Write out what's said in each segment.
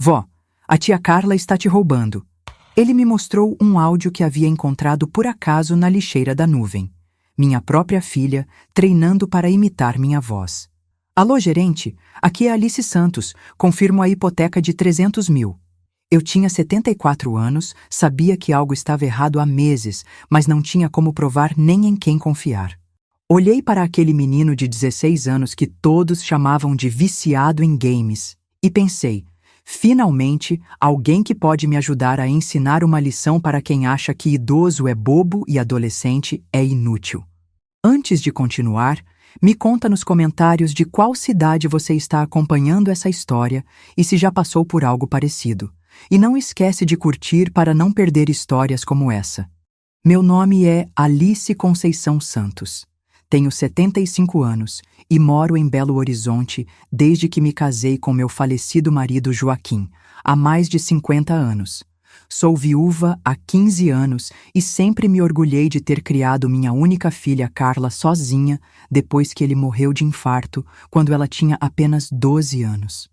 Vó, a tia Carla está te roubando. Ele me mostrou um áudio que havia encontrado por acaso na lixeira da nuvem. Minha própria filha, treinando para imitar minha voz. Alô, gerente, aqui é Alice Santos, confirmo a hipoteca de 300 mil. Eu tinha 74 anos, sabia que algo estava errado há meses, mas não tinha como provar nem em quem confiar. Olhei para aquele menino de 16 anos que todos chamavam de viciado em games e pensei, finalmente, alguém que pode me ajudar a ensinar uma lição para quem acha que idoso é bobo e adolescente é inútil. Antes de continuar, me conta nos comentários de qual cidade você está acompanhando essa história e se já passou por algo parecido. E não esquece de curtir para não perder histórias como essa. Meu nome é Alice Conceição Santos. Tenho 75 anos e moro em Belo Horizonte desde que me casei com meu falecido marido Joaquim, há mais de 50 anos. Sou viúva há 15 anos e sempre me orgulhei de ter criado minha única filha Carla sozinha depois que ele morreu de infarto quando ela tinha apenas 12 anos.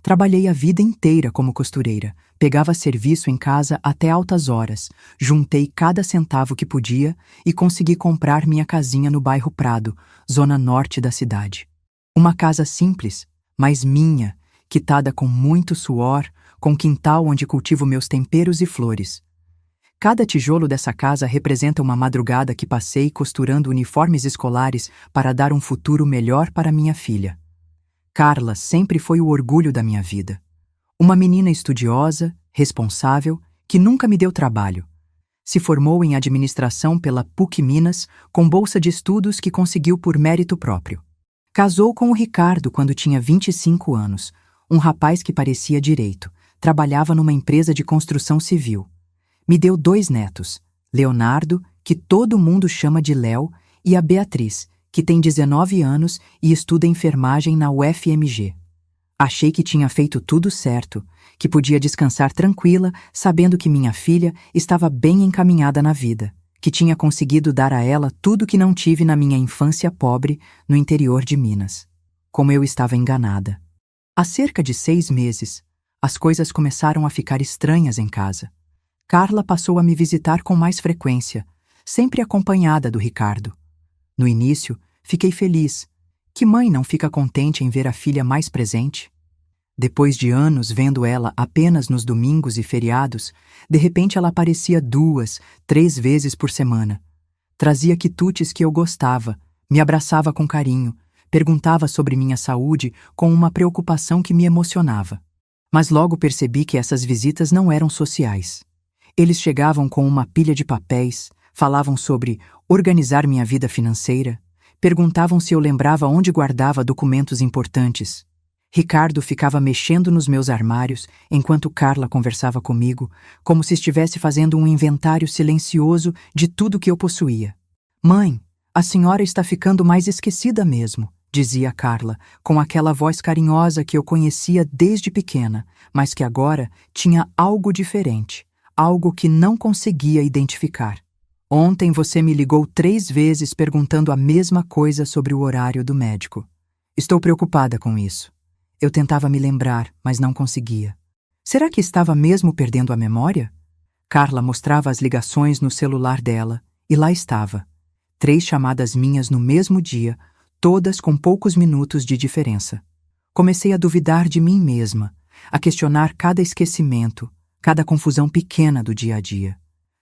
Trabalhei a vida inteira como costureira, pegava serviço em casa até altas horas, juntei cada centavo que podia e consegui comprar minha casinha no bairro Prado, zona norte da cidade. Uma casa simples, mas minha, quitada com muito suor, com quintal onde cultivo meus temperos e flores. Cada tijolo dessa casa representa uma madrugada que passei costurando uniformes escolares para dar um futuro melhor para minha filha. Carla sempre foi o orgulho da minha vida. Uma menina estudiosa, responsável, que nunca me deu trabalho. Se formou em administração pela PUC Minas, com bolsa de estudos que conseguiu por mérito próprio. Casou com o Ricardo quando tinha 25 anos, um rapaz que parecia direito, trabalhava numa empresa de construção civil. Me deu 2 netos, Leonardo, que todo mundo chama de Léo, e a Beatriz, que tem 19 anos e estuda enfermagem na UFMG. Achei que tinha feito tudo certo, que podia descansar tranquila, sabendo que minha filha estava bem encaminhada na vida, que tinha conseguido dar a ela tudo que não tive na minha infância pobre no interior de Minas. Como eu estava enganada. Há cerca de 6 meses, as coisas começaram a ficar estranhas em casa. Carla passou a me visitar com mais frequência, sempre acompanhada do Ricardo. No início, fiquei feliz. Que mãe não fica contente em ver a filha mais presente? Depois de anos vendo ela apenas nos domingos e feriados, de repente ela aparecia 2, 3 vezes por semana. Trazia quitutes que eu gostava, me abraçava com carinho, perguntava sobre minha saúde com uma preocupação que me emocionava. Mas logo percebi que essas visitas não eram sociais. Eles chegavam com uma pilha de papéis, falavam sobre organizar minha vida financeira, perguntavam se eu lembrava onde guardava documentos importantes. Ricardo ficava mexendo nos meus armários enquanto Carla conversava comigo, como se estivesse fazendo um inventário silencioso de tudo que eu possuía. Mãe, a senhora está ficando mais esquecida mesmo, dizia Carla, com aquela voz carinhosa que eu conhecia desde pequena, mas que agora tinha algo diferente, algo que não conseguia identificar. Ontem você me ligou 3 vezes perguntando a mesma coisa sobre o horário do médico. Estou preocupada com isso. Eu tentava me lembrar, mas não conseguia. Será que estava mesmo perdendo a memória? Carla mostrava as ligações no celular dela, e lá estava. 3 chamadas minhas no mesmo dia, todas com poucos minutos de diferença. Comecei a duvidar de mim mesma, a questionar cada esquecimento, cada confusão pequena do dia a dia.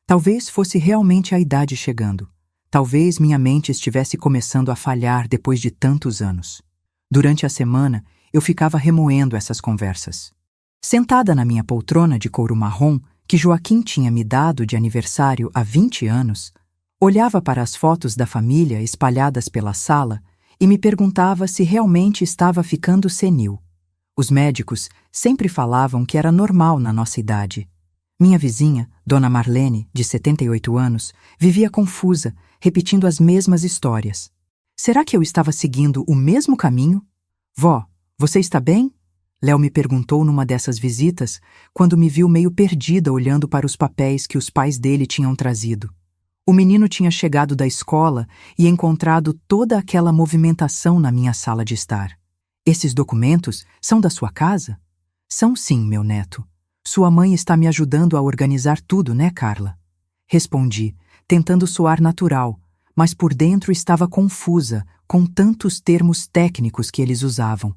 Talvez fosse realmente a idade chegando. Talvez minha mente estivesse começando a falhar depois de tantos anos. Durante a semana, eu ficava remoendo essas conversas. Sentada na minha poltrona de couro marrom, que Joaquim tinha me dado de aniversário há 20 anos, olhava para as fotos da família espalhadas pela sala e me perguntava se realmente estava ficando senil. Os médicos sempre falavam que era normal na nossa idade. Minha vizinha, Dona Marlene, de 78 anos, vivia confusa, repetindo as mesmas histórias. Será que eu estava seguindo o mesmo caminho? Vó, você está bem? Léo me perguntou numa dessas visitas, quando me viu meio perdida olhando para os papéis que os pais dele tinham trazido. O menino tinha chegado da escola e encontrado toda aquela movimentação na minha sala de estar. Esses documentos são da sua casa? São sim, meu neto. Sua mãe está me ajudando a organizar tudo, né, Carla? Respondi, tentando soar natural, mas por dentro estava confusa com tantos termos técnicos que eles usavam.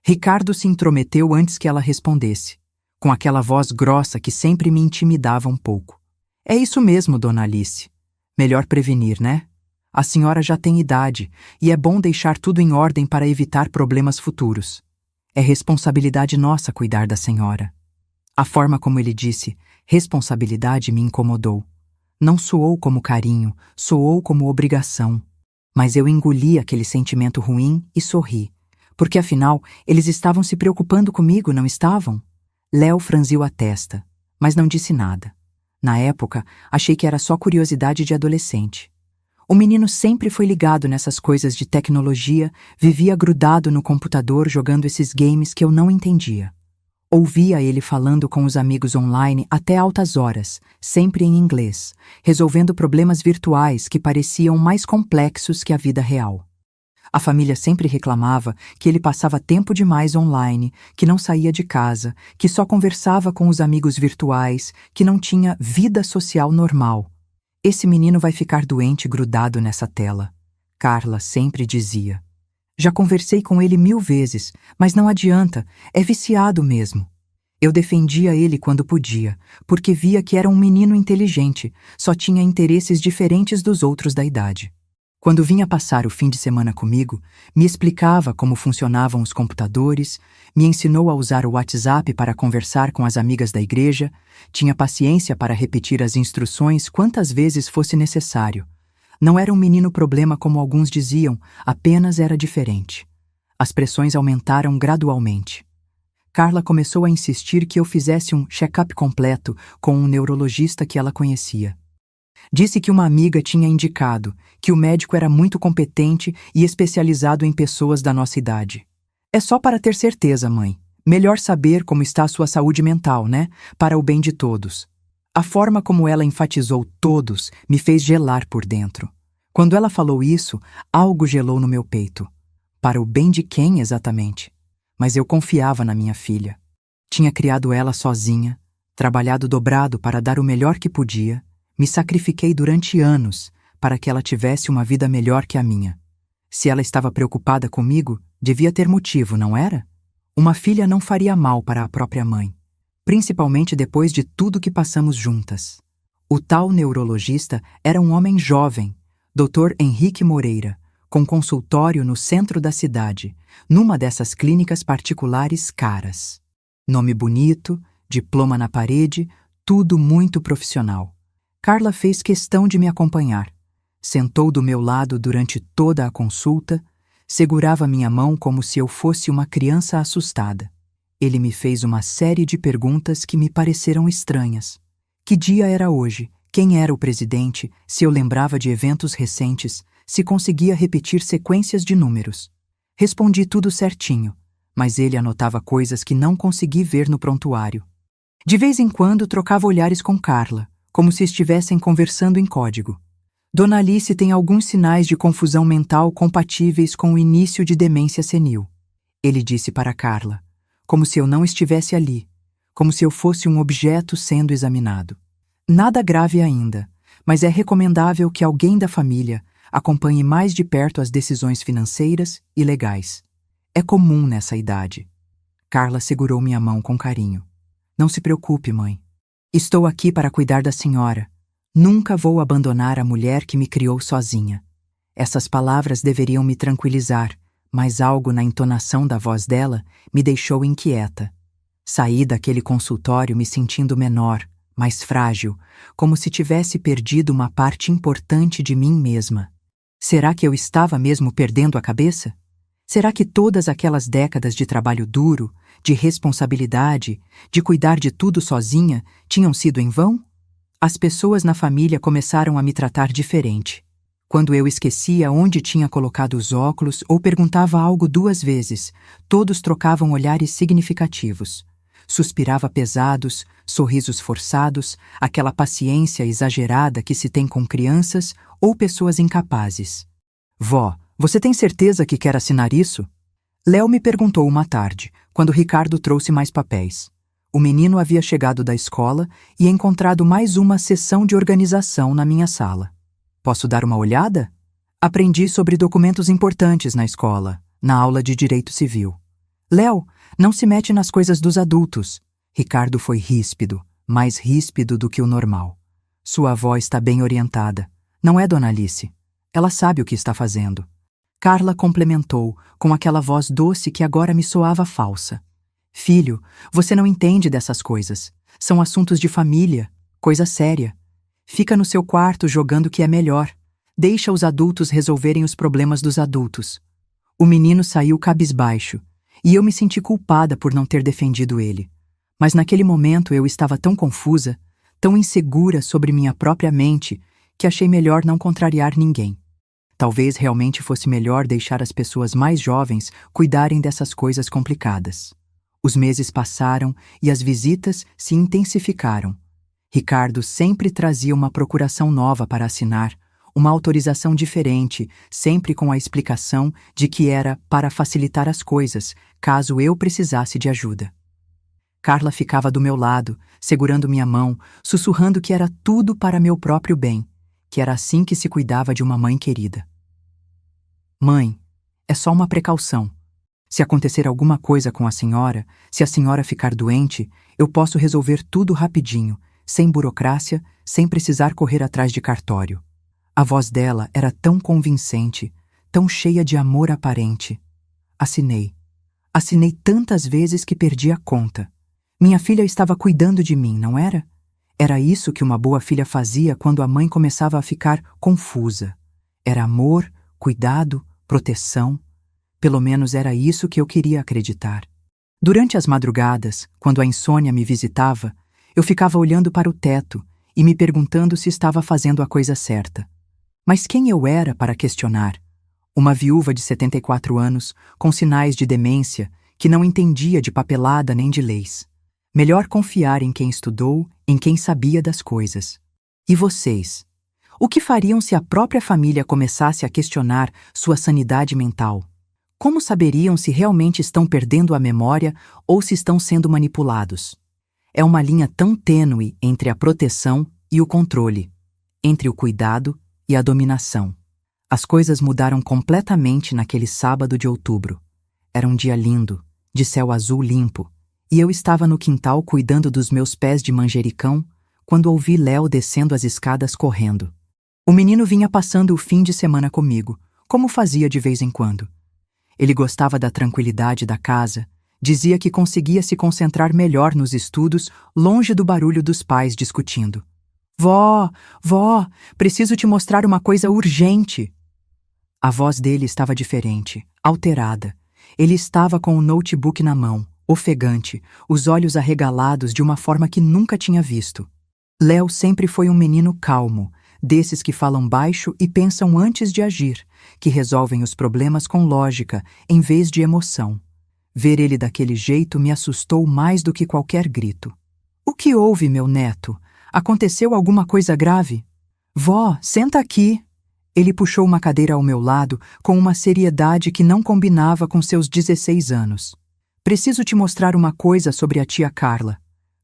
Ricardo se intrometeu antes que ela respondesse, com aquela voz grossa que sempre me intimidava um pouco. É isso mesmo, dona Alice. Melhor prevenir, né? A senhora já tem idade e é bom deixar tudo em ordem para evitar problemas futuros. É responsabilidade nossa cuidar da senhora. A forma como ele disse responsabilidade me incomodou. Não soou como carinho, soou como obrigação. Mas eu engoli aquele sentimento ruim e sorri, porque afinal eles estavam se preocupando comigo, não estavam? Léo franziu a testa, mas não disse nada. Na época, achei que era só curiosidade de adolescente. O menino sempre foi ligado nessas coisas de tecnologia, vivia grudado no computador jogando esses games que eu não entendia. Ouvia ele falando com os amigos online até altas horas, sempre em inglês, resolvendo problemas virtuais que pareciam mais complexos que a vida real. A família sempre reclamava que ele passava tempo demais online, que não saía de casa, que só conversava com os amigos virtuais, que não tinha vida social normal. Esse menino vai ficar doente grudado nessa tela. Carla sempre dizia. Já conversei com ele 1000 vezes, mas não adianta, é viciado mesmo. Eu defendia ele quando podia, porque via que era um menino inteligente, só tinha interesses diferentes dos outros da idade. Quando vinha passar o fim de semana comigo, me explicava como funcionavam os computadores, me ensinou a usar o WhatsApp para conversar com as amigas da igreja, tinha paciência para repetir as instruções quantas vezes fosse necessário. Não era um menino problema como alguns diziam, apenas era diferente. As pressões aumentaram gradualmente. Carla começou a insistir que eu fizesse um check-up completo com um neurologista que ela conhecia. Disse que uma amiga tinha indicado que o médico era muito competente e especializado em pessoas da nossa idade. É só para ter certeza, mãe. Melhor saber como está a sua saúde mental, né? Para o bem de todos. A forma como ela enfatizou todos me fez gelar por dentro. Quando ela falou isso, algo gelou no meu peito. Para o bem de quem exatamente? Mas eu confiava na minha filha. Tinha criado ela sozinha, trabalhado dobrado para dar o melhor que podia, me sacrifiquei durante anos para que ela tivesse uma vida melhor que a minha. Se ela estava preocupada comigo, devia ter motivo, não era? Uma filha não faria mal para a própria mãe, principalmente depois de tudo que passamos juntas. O tal neurologista era um homem jovem, Dr. Henrique Moreira, com consultório no centro da cidade, numa dessas clínicas particulares caras. Nome bonito, diploma na parede, tudo muito profissional. Carla fez questão de me acompanhar. Sentou do meu lado durante toda a consulta, segurava minha mão como se eu fosse uma criança assustada. Ele me fez uma série de perguntas que me pareceram estranhas. Que dia era hoje? Quem era o presidente? Se eu lembrava de eventos recentes? Se conseguia repetir sequências de números? Respondi tudo certinho, mas ele anotava coisas que não consegui ver no prontuário. De vez em quando trocava olhares com Carla, como se estivessem conversando em código. Dona Alice tem alguns sinais de confusão mental compatíveis com o início de demência senil. Ele disse para Carla, como se eu não estivesse ali, como se eu fosse um objeto sendo examinado. Nada grave ainda, mas é recomendável que alguém da família acompanhe mais de perto as decisões financeiras e legais. É comum nessa idade. Carla segurou minha mão com carinho. Não se preocupe, mãe. Estou aqui para cuidar da senhora. Nunca vou abandonar a mulher que me criou sozinha. Essas palavras deveriam me tranquilizar, mas algo na entonação da voz dela me deixou inquieta. Saí daquele consultório me sentindo menor, mais frágil, como se tivesse perdido uma parte importante de mim mesma. Será que eu estava mesmo perdendo a cabeça? Será que todas aquelas décadas de trabalho duro, de responsabilidade, de cuidar de tudo sozinha, tinham sido em vão? As pessoas na família começaram a me tratar diferente. Quando eu esquecia onde tinha colocado os óculos ou perguntava algo 2 vezes, todos trocavam olhares significativos. Suspirava pesados, sorrisos forçados, aquela paciência exagerada que se tem com crianças ou pessoas incapazes. Vó, você tem certeza que quer assinar isso? Léo me perguntou uma tarde, quando Ricardo trouxe mais papéis. O menino havia chegado da escola e encontrado mais uma sessão de organização na minha sala. Posso dar uma olhada? Aprendi sobre documentos importantes na escola, na aula de Direito Civil. Léo, não se mete nas coisas dos adultos. Ricardo foi ríspido, mais ríspido do que o normal. Sua avó está bem orientada. Não é Dona Alice. Ela sabe o que está fazendo. Carla complementou, com aquela voz doce que agora me soava falsa. Filho, você não entende dessas coisas. São assuntos de família, coisa séria. Fica no seu quarto jogando o que é melhor. Deixa os adultos resolverem os problemas dos adultos. O menino saiu cabisbaixo, e eu me senti culpada por não ter defendido ele. Mas naquele momento eu estava tão confusa, tão insegura sobre minha própria mente, que achei melhor não contrariar ninguém. Talvez realmente fosse melhor deixar as pessoas mais jovens cuidarem dessas coisas complicadas. Os meses passaram e as visitas se intensificaram. Ricardo sempre trazia uma procuração nova para assinar, uma autorização diferente, sempre com a explicação de que era para facilitar as coisas, caso eu precisasse de ajuda. Carla ficava do meu lado, segurando minha mão, sussurrando que era tudo para meu próprio bem, que era assim que se cuidava de uma mãe querida. Mãe, é só uma precaução. Se acontecer alguma coisa com a senhora, se a senhora ficar doente, eu posso resolver tudo rapidinho, sem burocracia, sem precisar correr atrás de cartório. A voz dela era tão convincente, tão cheia de amor aparente. Assinei. Assinei tantas vezes que perdi a conta. Minha filha estava cuidando de mim, não era? Era isso que uma boa filha fazia quando a mãe começava a ficar confusa. Era amor, cuidado, proteção. Pelo menos era isso que eu queria acreditar. Durante as madrugadas, quando a insônia me visitava, eu ficava olhando para o teto e me perguntando se estava fazendo a coisa certa. Mas quem eu era para questionar? Uma viúva de 74 anos, com sinais de demência, que não entendia de papelada nem de leis. Melhor confiar em quem estudou, em quem sabia das coisas. E vocês? O que fariam se a própria família começasse a questionar sua sanidade mental? Como saberiam se realmente estão perdendo a memória ou se estão sendo manipulados? É uma linha tão tênue entre a proteção e o controle, entre o cuidado e a dominação. As coisas mudaram completamente naquele sábado de outubro. Era um dia lindo, de céu azul limpo, e eu estava no quintal cuidando dos meus pés de manjericão quando ouvi Léo descendo as escadas correndo. O menino vinha passando o fim de semana comigo, como fazia de vez em quando. Ele gostava da tranquilidade da casa, dizia que conseguia se concentrar melhor nos estudos, longe do barulho dos pais discutindo. Vó, preciso te mostrar uma coisa urgente. A voz dele estava diferente, alterada. Ele estava com o notebook na mão, ofegante, os olhos arregalados de uma forma que nunca tinha visto. Léo sempre foi um menino calmo, desses que falam baixo e pensam antes de agir, que resolvem os problemas com lógica, em vez de emoção. Ver ele daquele jeito me assustou mais do que qualquer grito. O que houve, meu neto? Aconteceu alguma coisa grave? Vó, senta aqui. Ele puxou uma cadeira ao meu lado com uma seriedade que não combinava com seus 16 anos. Preciso te mostrar uma coisa sobre a tia Carla.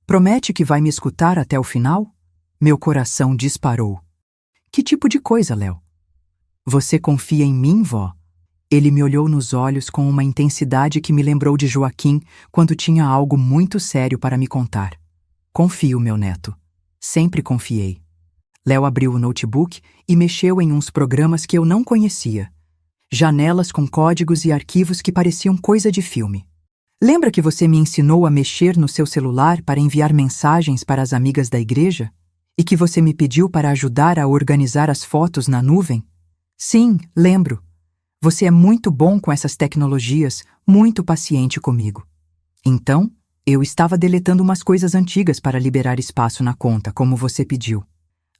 Promete que vai me escutar até o final? Meu coração disparou. Que tipo de coisa, Léo? Você confia em mim, vó? Ele me olhou nos olhos com uma intensidade que me lembrou de Joaquim quando tinha algo muito sério para me contar. Confio, meu neto. Sempre confiei. Léo abriu o notebook e mexeu em uns programas que eu não conhecia. Janelas com códigos e arquivos que pareciam coisa de filme. Lembra que você me ensinou a mexer no seu celular para enviar mensagens para as amigas da igreja? E que você me pediu para ajudar a organizar as fotos na nuvem? Sim, lembro. Você é muito bom com essas tecnologias, muito paciente comigo. Então, eu estava deletando umas coisas antigas para liberar espaço na conta, como você pediu.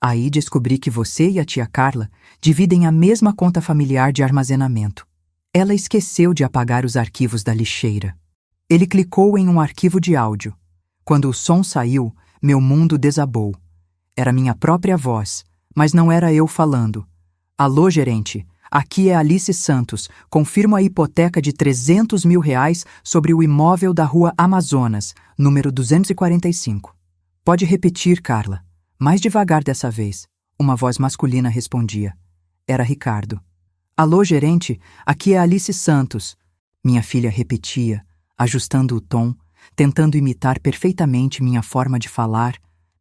Aí descobri que você e a tia Carla dividem a mesma conta familiar de armazenamento. Ela esqueceu de apagar os arquivos da lixeira. Ele clicou em um arquivo de áudio. Quando o som saiu, meu mundo desabou. Era minha própria voz, mas não era eu falando. Alô, gerente, Aqui é Alice Santos. Confirmo a hipoteca de R$300 mil sobre o imóvel da Rua Amazonas, número 245. Pode repetir, Carla. Mais devagar dessa vez. Uma voz masculina respondia. Era Ricardo. Alô, gerente, aqui é Alice Santos. Minha filha repetia, ajustando o tom, tentando imitar perfeitamente minha forma de falar,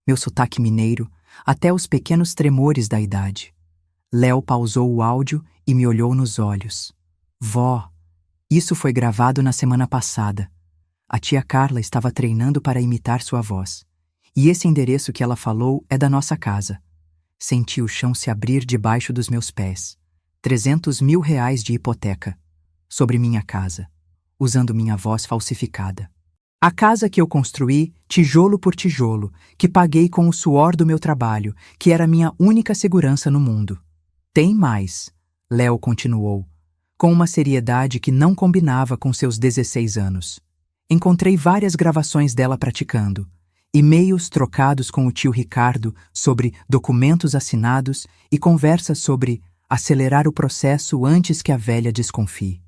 meu sotaque mineiro, até os pequenos tremores da idade. Léo pausou o áudio e me olhou nos olhos. Vó, isso foi gravado na semana passada. A tia Carla estava treinando para imitar sua voz. E esse endereço que ela falou é da nossa casa. Senti o chão se abrir debaixo dos meus pés. R$300 mil de hipoteca. Sobre minha casa. Usando minha voz falsificada. A casa que eu construí, tijolo por tijolo, que paguei com o suor do meu trabalho, que era minha única segurança no mundo. Tem mais, Léo continuou, com uma seriedade que não combinava com seus 16 anos. Encontrei várias gravações dela praticando, e-mails trocados com o tio Ricardo sobre documentos assinados e conversas sobre acelerar o processo antes que a velha desconfie.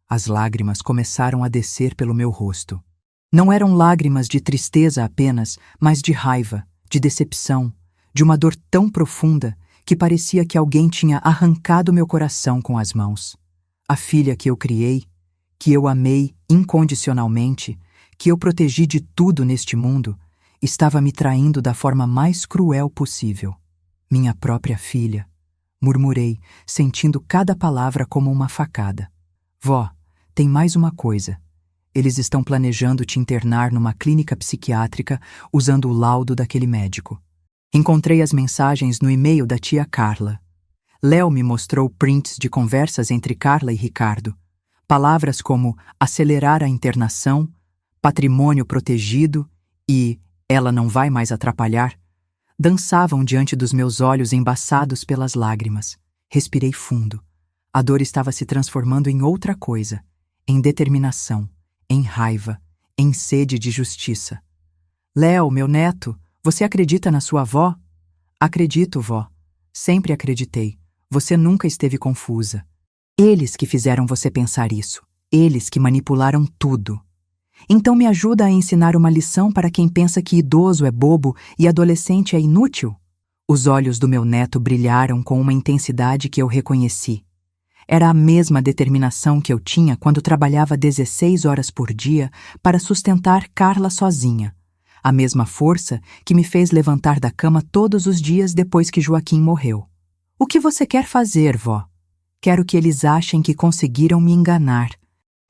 As lágrimas começaram a descer pelo meu rosto. Não eram lágrimas de tristeza apenas, mas de raiva, de decepção, de uma dor tão profunda que parecia que alguém tinha arrancado meu coração com as mãos. A filha que eu criei, que eu amei incondicionalmente, que eu protegi de tudo neste mundo, estava me traindo da forma mais cruel possível. Minha própria filha, murmurei, sentindo cada palavra como uma facada. Vó, tem mais uma coisa. Eles estão planejando te internar numa clínica psiquiátrica usando o laudo daquele médico. Encontrei as mensagens no e-mail da tia Carla. Léo me mostrou prints de conversas entre Carla e Ricardo. Palavras como acelerar a internação, patrimônio protegido e ela não vai mais atrapalhar, dançavam diante dos meus olhos embaçados pelas lágrimas. Respirei fundo. A dor estava se transformando em outra coisa, em determinação, em raiva, em sede de justiça. Léo, meu neto, você acredita na sua avó? Acredito, vó. Sempre acreditei. Você nunca esteve confusa. Eles que fizeram você pensar isso. Eles que manipularam tudo. Então me ajuda a ensinar uma lição para quem pensa que idoso é bobo e adolescente é inútil? Os olhos do meu neto brilharam com uma intensidade que eu reconheci. Era a mesma determinação que eu tinha quando trabalhava 16 horas por dia para sustentar Carla sozinha. A mesma força que me fez levantar da cama todos os dias depois que Joaquim morreu. O que você quer fazer, vó? Quero que eles achem que conseguiram me enganar.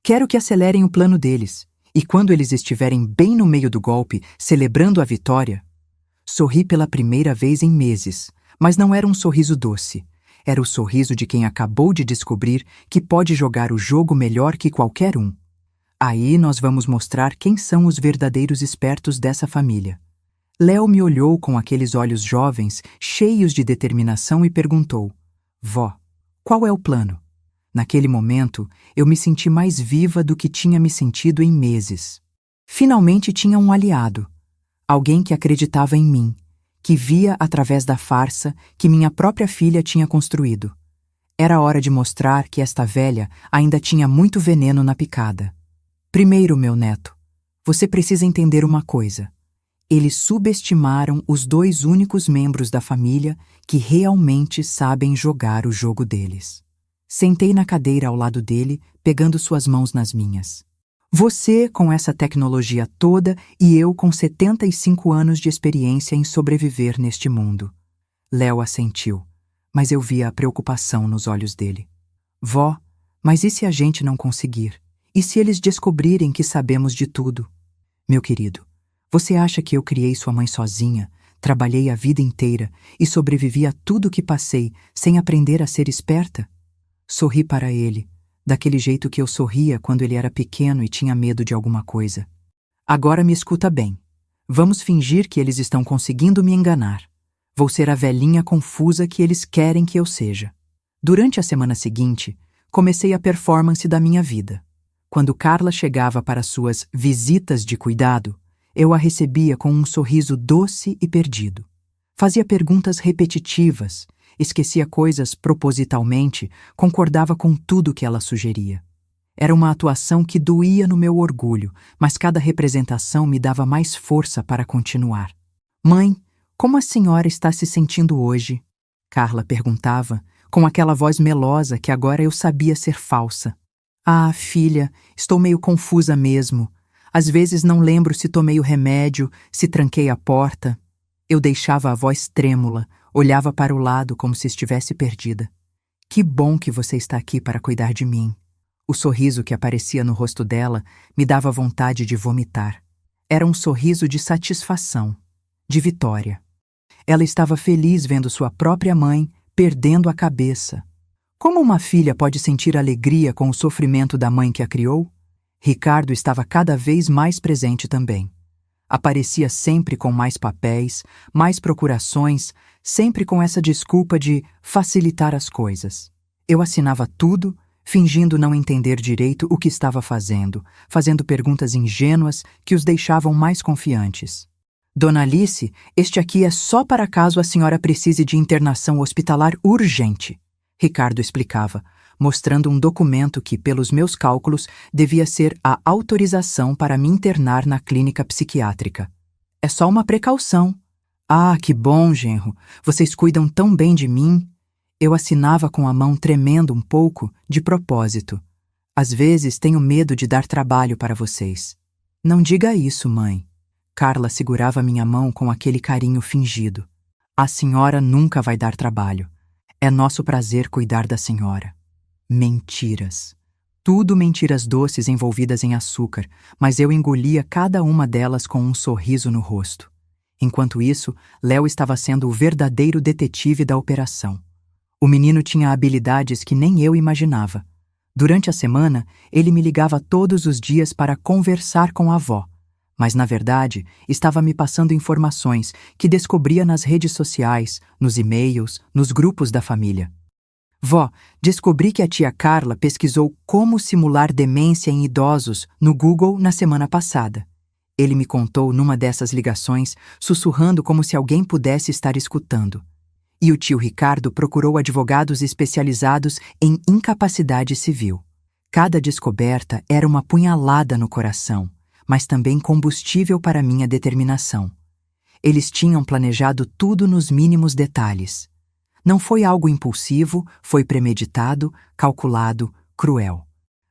Quero que acelerem o plano deles. E quando eles estiverem bem no meio do golpe, celebrando a vitória... Sorri pela primeira vez em meses, mas não era um sorriso doce. Era o sorriso de quem acabou de descobrir que pode jogar o jogo melhor que qualquer um. Aí nós vamos mostrar quem são os verdadeiros espertos dessa família. Léo me olhou com aqueles olhos jovens, cheios de determinação e perguntou: Vó, qual é o plano? Naquele momento, eu me senti mais viva do que tinha me sentido em meses. Finalmente tinha um aliado. Alguém que acreditava em mim, que via através da farsa que minha própria filha tinha construído. Era hora de mostrar que esta velha ainda tinha muito veneno na picada. Primeiro, meu neto, você precisa entender uma coisa. Eles subestimaram os 2 únicos membros da família que realmente sabem jogar o jogo deles. Sentei na cadeira ao lado dele, pegando suas mãos nas minhas. Você com essa tecnologia toda e eu com 75 anos de experiência em sobreviver neste mundo. Léo assentiu, mas eu via a preocupação nos olhos dele. Vó, mas e se a gente não conseguir? E se eles descobrirem que sabemos de tudo? Meu querido, você acha que eu criei sua mãe sozinha, trabalhei a vida inteira e sobrevivi a tudo que passei sem aprender a ser esperta? Sorri para ele, daquele jeito que eu sorria quando ele era pequeno e tinha medo de alguma coisa. Agora me escuta bem. Vamos fingir que eles estão conseguindo me enganar. Vou ser a velhinha confusa que eles querem que eu seja. Durante a semana seguinte, comecei a performance da minha vida. Quando Carla chegava para suas visitas de cuidado, eu a recebia com um sorriso doce e perdido. Fazia perguntas repetitivas, esquecia coisas propositalmente, concordava com tudo que ela sugeria. Era uma atuação que doía no meu orgulho, mas cada representação me dava mais força para continuar. Mãe, como a senhora está se sentindo hoje? Carla perguntava, com aquela voz melosa que agora eu sabia ser falsa. Ah, filha, estou meio confusa mesmo. Às vezes não lembro se tomei o remédio, se tranquei a porta. Eu deixava a voz trêmula, olhava para o lado como se estivesse perdida. Que bom que você está aqui para cuidar de mim. O sorriso que aparecia no rosto dela me dava vontade de vomitar. Era um sorriso de satisfação, de vitória. Ela estava feliz vendo sua própria mãe perdendo a cabeça. Como uma filha pode sentir alegria com o sofrimento da mãe que a criou? Ricardo estava cada vez mais presente também. Aparecia sempre com mais papéis, mais procurações, sempre com essa desculpa de facilitar as coisas. Eu assinava tudo, fingindo não entender direito o que estava fazendo perguntas ingênuas que os deixavam mais confiantes. Dona Alice, este aqui é só para caso a senhora precise de internação hospitalar urgente, Ricardo explicava, mostrando um documento que, pelos meus cálculos, devia ser a autorização para me internar na clínica psiquiátrica. É só uma precaução. Ah, que bom, genro. Vocês cuidam tão bem de mim. Eu assinava com a mão tremendo um pouco, de propósito. Às vezes tenho medo de dar trabalho para vocês. Não diga isso, mãe. Carla segurava minha mão com aquele carinho fingido. A senhora nunca vai dar trabalho. É nosso prazer cuidar da senhora. Mentiras. Tudo mentiras doces envolvidas em açúcar, mas eu engolia cada uma delas com um sorriso no rosto. Enquanto isso, Léo estava sendo o verdadeiro detetive da operação. O menino tinha habilidades que nem eu imaginava. Durante a semana, ele me ligava todos os dias para conversar com a avó, mas, na verdade, estava me passando informações que descobria nas redes sociais, nos e-mails, nos grupos da família. Vó, descobri que a tia Carla pesquisou como simular demência em idosos no Google na semana passada. Ele me contou numa dessas ligações, sussurrando como se alguém pudesse estar escutando. E o tio Ricardo procurou advogados especializados em incapacidade civil. Cada descoberta era uma punhalada no coração, mas também combustível para minha determinação. Eles tinham planejado tudo nos mínimos detalhes. Não foi algo impulsivo, foi premeditado, calculado, cruel.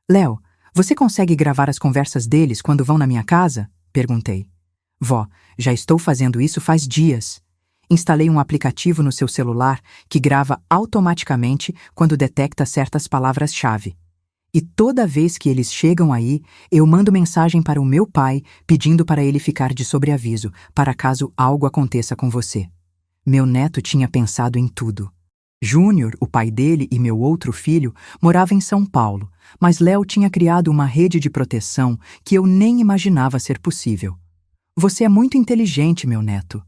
Léo, você consegue gravar as conversas deles quando vão na minha casa? Perguntei. Vó, já estou fazendo isso faz dias. Instalei um aplicativo no seu celular que grava automaticamente quando detecta certas palavras-chave. E toda vez que eles chegam aí, eu mando mensagem para o meu pai pedindo para ele ficar de sobreaviso, para caso algo aconteça com você. Meu neto tinha pensado em tudo. Júnior, o pai dele e meu outro filho, morava em São Paulo, mas Léo tinha criado uma rede de proteção que eu nem imaginava ser possível. Você é muito inteligente, meu neto.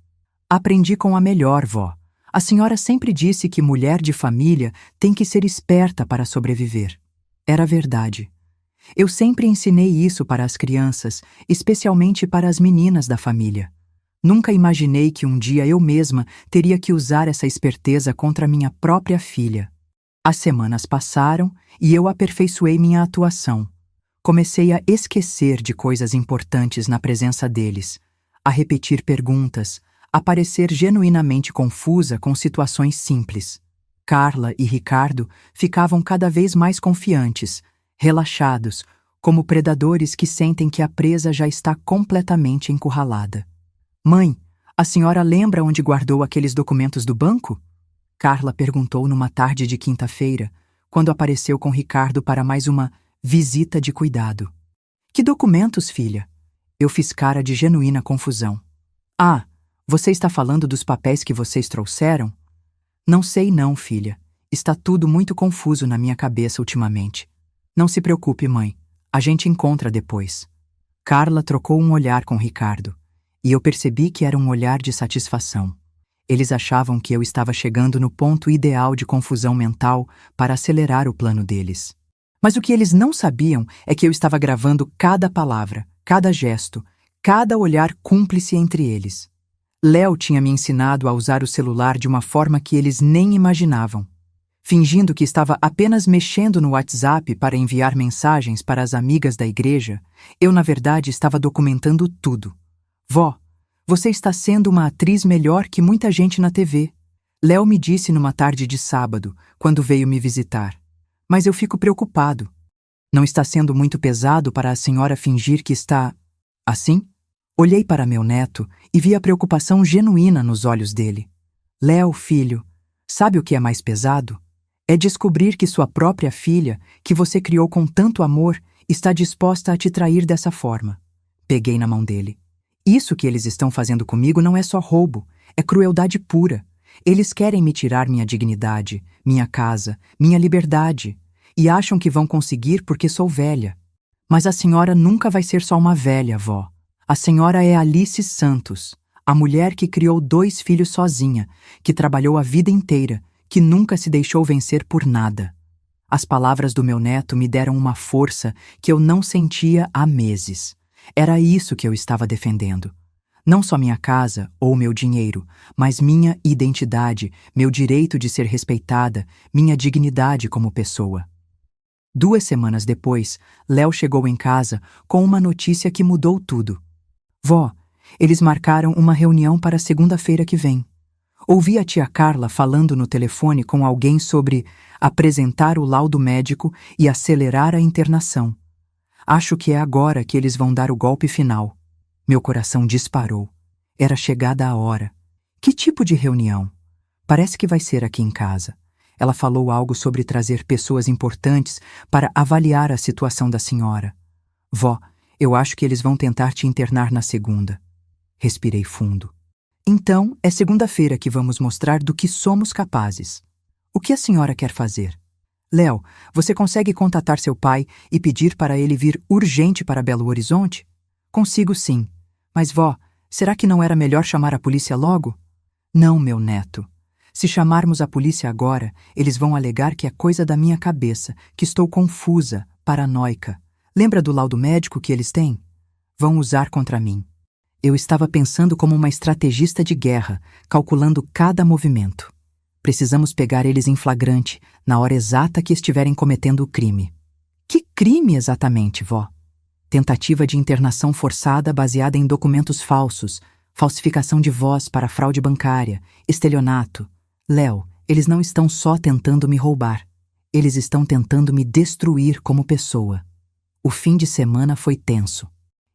Aprendi com a melhor, vó. A senhora sempre disse que mulher de família tem que ser esperta para sobreviver. Era verdade. Eu sempre ensinei isso para as crianças, especialmente para as meninas da família. Nunca imaginei que um dia eu mesma teria que usar essa esperteza contra minha própria filha. As semanas passaram e eu aperfeiçoei minha atuação. Comecei a esquecer de coisas importantes na presença deles, a repetir perguntas, a parecer genuinamente confusa com situações simples. Carla e Ricardo ficavam cada vez mais confiantes, relaxados, como predadores que sentem que a presa já está completamente encurralada. Mãe, a senhora lembra onde guardou aqueles documentos do banco? Carla perguntou numa tarde de quinta-feira, quando apareceu com Ricardo para mais uma visita de cuidado. Que documentos, filha? Eu fiz cara de genuína confusão. Ah, você está falando dos papéis que vocês trouxeram? Não sei não, filha. Está tudo muito confuso na minha cabeça ultimamente. Não se preocupe, mãe. A gente encontra depois. Carla trocou um olhar com Ricardo, e eu percebi que era um olhar de satisfação. Eles achavam que eu estava chegando no ponto ideal de confusão mental para acelerar o plano deles. Mas o que eles não sabiam é que eu estava gravando cada palavra, cada gesto, cada olhar cúmplice entre eles. Léo tinha me ensinado a usar o celular de uma forma que eles nem imaginavam. Fingindo que estava apenas mexendo no WhatsApp para enviar mensagens para as amigas da igreja, eu, na verdade, estava documentando tudo. Vó, você está sendo uma atriz melhor que muita gente na TV. Léo me disse numa tarde de sábado, quando veio me visitar. Mas eu fico preocupado. Não está sendo muito pesado para a senhora fingir que está... assim? Olhei para meu neto e vi a preocupação genuína nos olhos dele. Léo, filho, sabe o que é mais pesado? É descobrir que sua própria filha, que você criou com tanto amor, está disposta a te trair dessa forma. Peguei na mão dele. Isso que eles estão fazendo comigo não é só roubo, é crueldade pura. Eles querem me tirar minha dignidade, minha casa, minha liberdade, e acham que vão conseguir porque sou velha. Mas a senhora nunca vai ser só uma velha, vó. A senhora é Alice Santos, a mulher que criou 2 filhos sozinha, que trabalhou a vida inteira, que nunca se deixou vencer por nada. As palavras do meu neto me deram uma força que eu não sentia há meses. Era isso que eu estava defendendo. Não só minha casa ou meu dinheiro, mas minha identidade, meu direito de ser respeitada, minha dignidade como pessoa. 2 semanas depois, Léo chegou em casa com uma notícia que mudou tudo. Vó, eles marcaram uma reunião para segunda-feira que vem. Ouvi a tia Carla falando no telefone com alguém sobre apresentar o laudo médico e acelerar a internação. Acho que é agora que eles vão dar o golpe final. Meu coração disparou. Era chegada a hora. Que tipo de reunião? Parece que vai ser aqui em casa. Ela falou algo sobre trazer pessoas importantes para avaliar a situação da senhora. Vó, eu acho que eles vão tentar te internar na segunda. Respirei fundo. Então, é segunda-feira que vamos mostrar do que somos capazes. O que a senhora quer fazer? Léo, você consegue contatar seu pai e pedir para ele vir urgente para Belo Horizonte? Consigo sim. Mas, vó, será que não era melhor chamar a polícia logo? Não, meu neto. Se chamarmos a polícia agora, eles vão alegar que é coisa da minha cabeça, que estou confusa, paranoica. Lembra do laudo médico que eles têm? Vão usar contra mim. Eu estava pensando como uma estrategista de guerra, calculando cada movimento. Precisamos pegar eles em flagrante, na hora exata que estiverem cometendo o crime. Que crime exatamente, vó? Tentativa de internação forçada baseada em documentos falsos, falsificação de voz para fraude bancária, estelionato. Léo, eles não estão só tentando me roubar. Eles estão tentando me destruir como pessoa. O fim de semana foi tenso.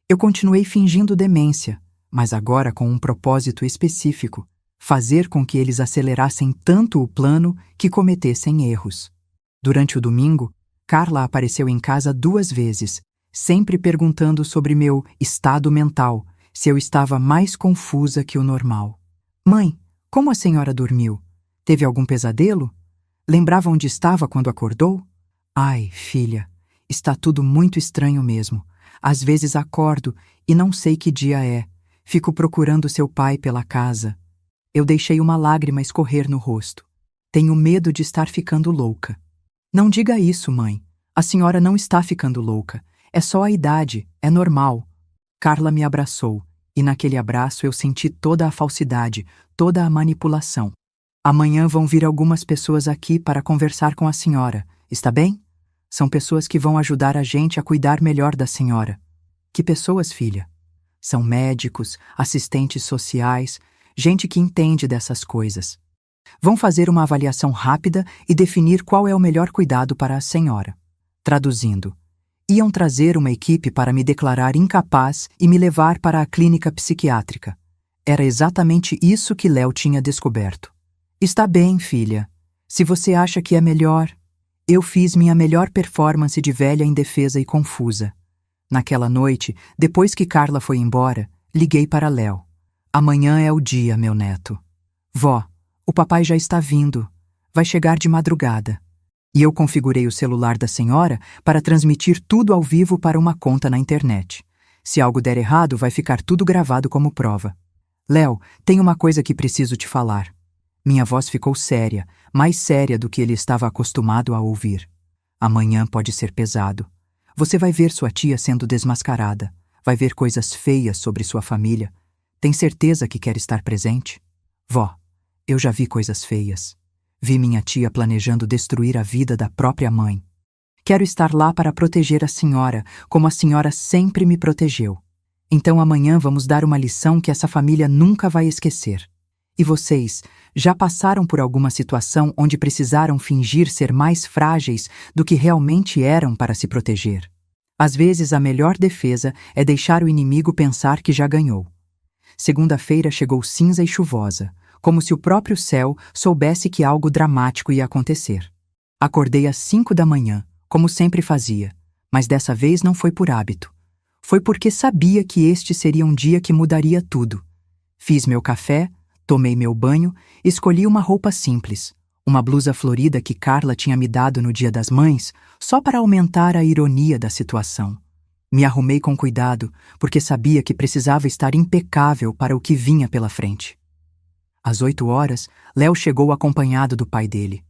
Eu continuei fingindo demência, mas agora com um propósito específico: fazer com que eles acelerassem tanto o plano que cometessem erros. Durante o domingo, Carla apareceu em casa 2 vezes, sempre perguntando sobre meu estado mental, se eu estava mais confusa que o normal. Mãe, como a senhora dormiu? Teve algum pesadelo? Lembrava onde estava quando acordou? Ai, filha, está tudo muito estranho mesmo. Às vezes acordo e não sei que dia é. Fico procurando seu pai pela casa. Eu deixei uma lágrima escorrer no rosto. Tenho medo de estar ficando louca. Não diga isso, mãe. A senhora não está ficando louca. É só a idade, é normal. Carla me abraçou, e naquele abraço eu senti toda a falsidade, toda a manipulação. Amanhã vão vir algumas pessoas aqui para conversar com a senhora, está bem? São pessoas que vão ajudar a gente a cuidar melhor da senhora. Que pessoas, filha? São médicos, assistentes sociais, gente que entende dessas coisas. Vão fazer uma avaliação rápida e definir qual é o melhor cuidado para a senhora. Traduzindo, iam trazer uma equipe para me declarar incapaz e me levar para a clínica psiquiátrica. Era exatamente isso que Léo tinha descoberto. Está bem, filha. Se você acha que é melhor... Eu fiz minha melhor performance de velha indefesa e confusa. Naquela noite, depois que Carla foi embora, liguei para Léo. Amanhã é o dia, meu neto. Vó, o papai já está vindo. Vai chegar de madrugada. E eu configurei o celular da senhora para transmitir tudo ao vivo para uma conta na internet. Se algo der errado, vai ficar tudo gravado como prova. Léo, tem uma coisa que preciso te falar. Minha voz ficou séria, mais séria do que ele estava acostumado a ouvir. Amanhã pode ser pesado. Você vai ver sua tia sendo desmascarada. Vai ver coisas feias sobre sua família. Tem certeza que quer estar presente? Vó, eu já vi coisas feias. Vi minha tia planejando destruir a vida da própria mãe. Quero estar lá para proteger a senhora, como a senhora sempre me protegeu. Então amanhã vamos dar uma lição que essa família nunca vai esquecer. E vocês já passaram por alguma situação onde precisaram fingir ser mais frágeis do que realmente eram para se proteger? Às vezes a melhor defesa é deixar o inimigo pensar que já ganhou. Segunda-feira chegou cinza e chuvosa, como se o próprio céu soubesse que algo dramático ia acontecer. Acordei às 5 da manhã, como sempre fazia, mas dessa vez não foi por hábito. Foi porque sabia que este seria um dia que mudaria tudo. Fiz meu café, tomei meu banho, escolhi uma roupa simples, uma blusa florida que Carla tinha me dado no Dia das Mães, só para aumentar a ironia da situação. Me arrumei com cuidado, porque sabia que precisava estar impecável para o que vinha pela frente. Às 8 horas, Léo chegou acompanhado do pai dele.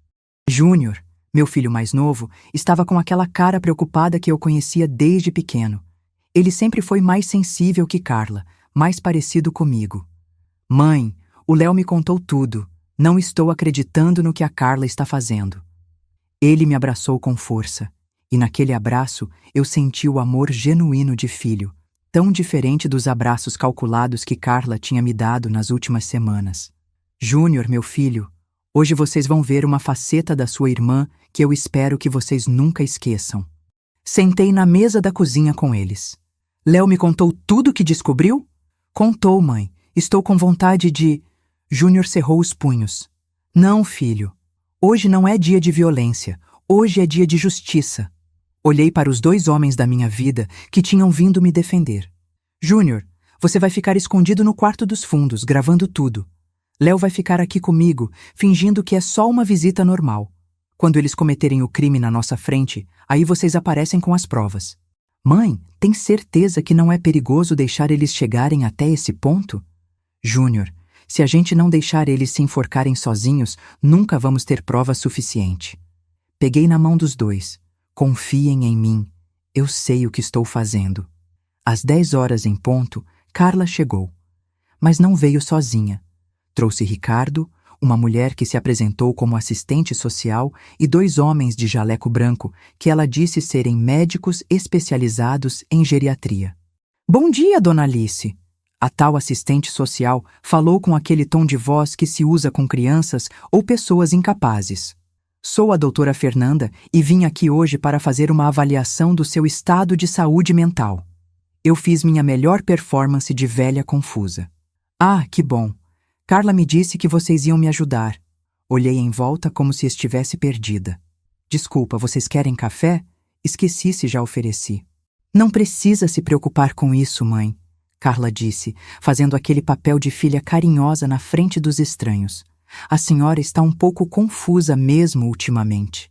Júnior, meu filho mais novo, estava com aquela cara preocupada que eu conhecia desde pequeno. Ele sempre foi mais sensível que Carla, mais parecido comigo. Mãe, o Léo me contou tudo. Não estou acreditando no que a Carla está fazendo. Ele me abraçou com força, e naquele abraço eu senti o amor genuíno de filho, tão diferente dos abraços calculados que Carla tinha me dado nas últimas semanas. Júnior, meu filho, hoje vocês vão ver uma faceta da sua irmã que eu espero que vocês nunca esqueçam. Sentei na mesa da cozinha com eles. Léo me contou tudo o que descobriu? Contou, mãe. Estou com vontade de... Júnior cerrou os punhos. Não, filho. Hoje não é dia de violência. Hoje é dia de justiça. Olhei para os 2 homens da minha vida que tinham vindo me defender. Júnior, você vai ficar escondido no quarto dos fundos, gravando tudo. Léo vai ficar aqui comigo, fingindo que é só uma visita normal. Quando eles cometerem o crime na nossa frente, aí vocês aparecem com as provas. Mãe, tem certeza que não é perigoso deixar eles chegarem até esse ponto? Júnior, se a gente não deixar eles se enforcarem sozinhos, nunca vamos ter prova suficiente. Peguei na mão dos 2. Confiem em mim. Eu sei o que estou fazendo. Às 10 horas em ponto, Carla chegou. Mas não veio sozinha. Trouxe Ricardo, uma mulher que se apresentou como assistente social e 2 homens de jaleco branco que ela disse serem médicos especializados em geriatria. Bom dia, dona Alice! A tal assistente social falou com aquele tom de voz que se usa com crianças ou pessoas incapazes. Sou a doutora Fernanda e vim aqui hoje para fazer uma avaliação do seu estado de saúde mental. Eu fiz minha melhor performance de velha confusa. Ah, que bom! Carla me disse que vocês iam me ajudar. Olhei em volta como se estivesse perdida. Desculpa, vocês querem café? Esqueci se já ofereci. Não precisa se preocupar com isso, mãe, Carla disse, fazendo aquele papel de filha carinhosa na frente dos estranhos. A senhora está um pouco confusa mesmo ultimamente.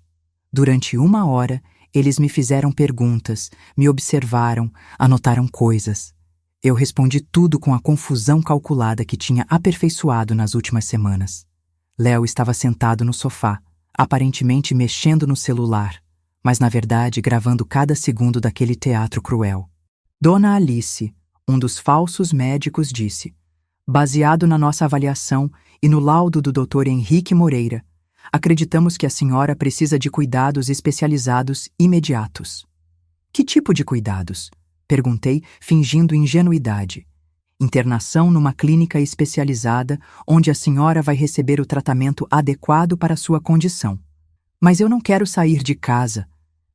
Durante 1 hora, eles me fizeram perguntas, me observaram, anotaram coisas. Eu respondi tudo com a confusão calculada que tinha aperfeiçoado nas últimas semanas. Léo estava sentado no sofá, aparentemente mexendo no celular, mas na verdade gravando cada segundo daquele teatro cruel. Dona Alice, um dos falsos médicos, disse: baseado na nossa avaliação e no laudo do Dr. Henrique Moreira, acreditamos que a senhora precisa de cuidados especializados imediatos. Que tipo de cuidados? Perguntei, fingindo ingenuidade. Internação numa clínica especializada, onde a senhora vai receber o tratamento adequado para sua condição. Mas eu não quero sair de casa.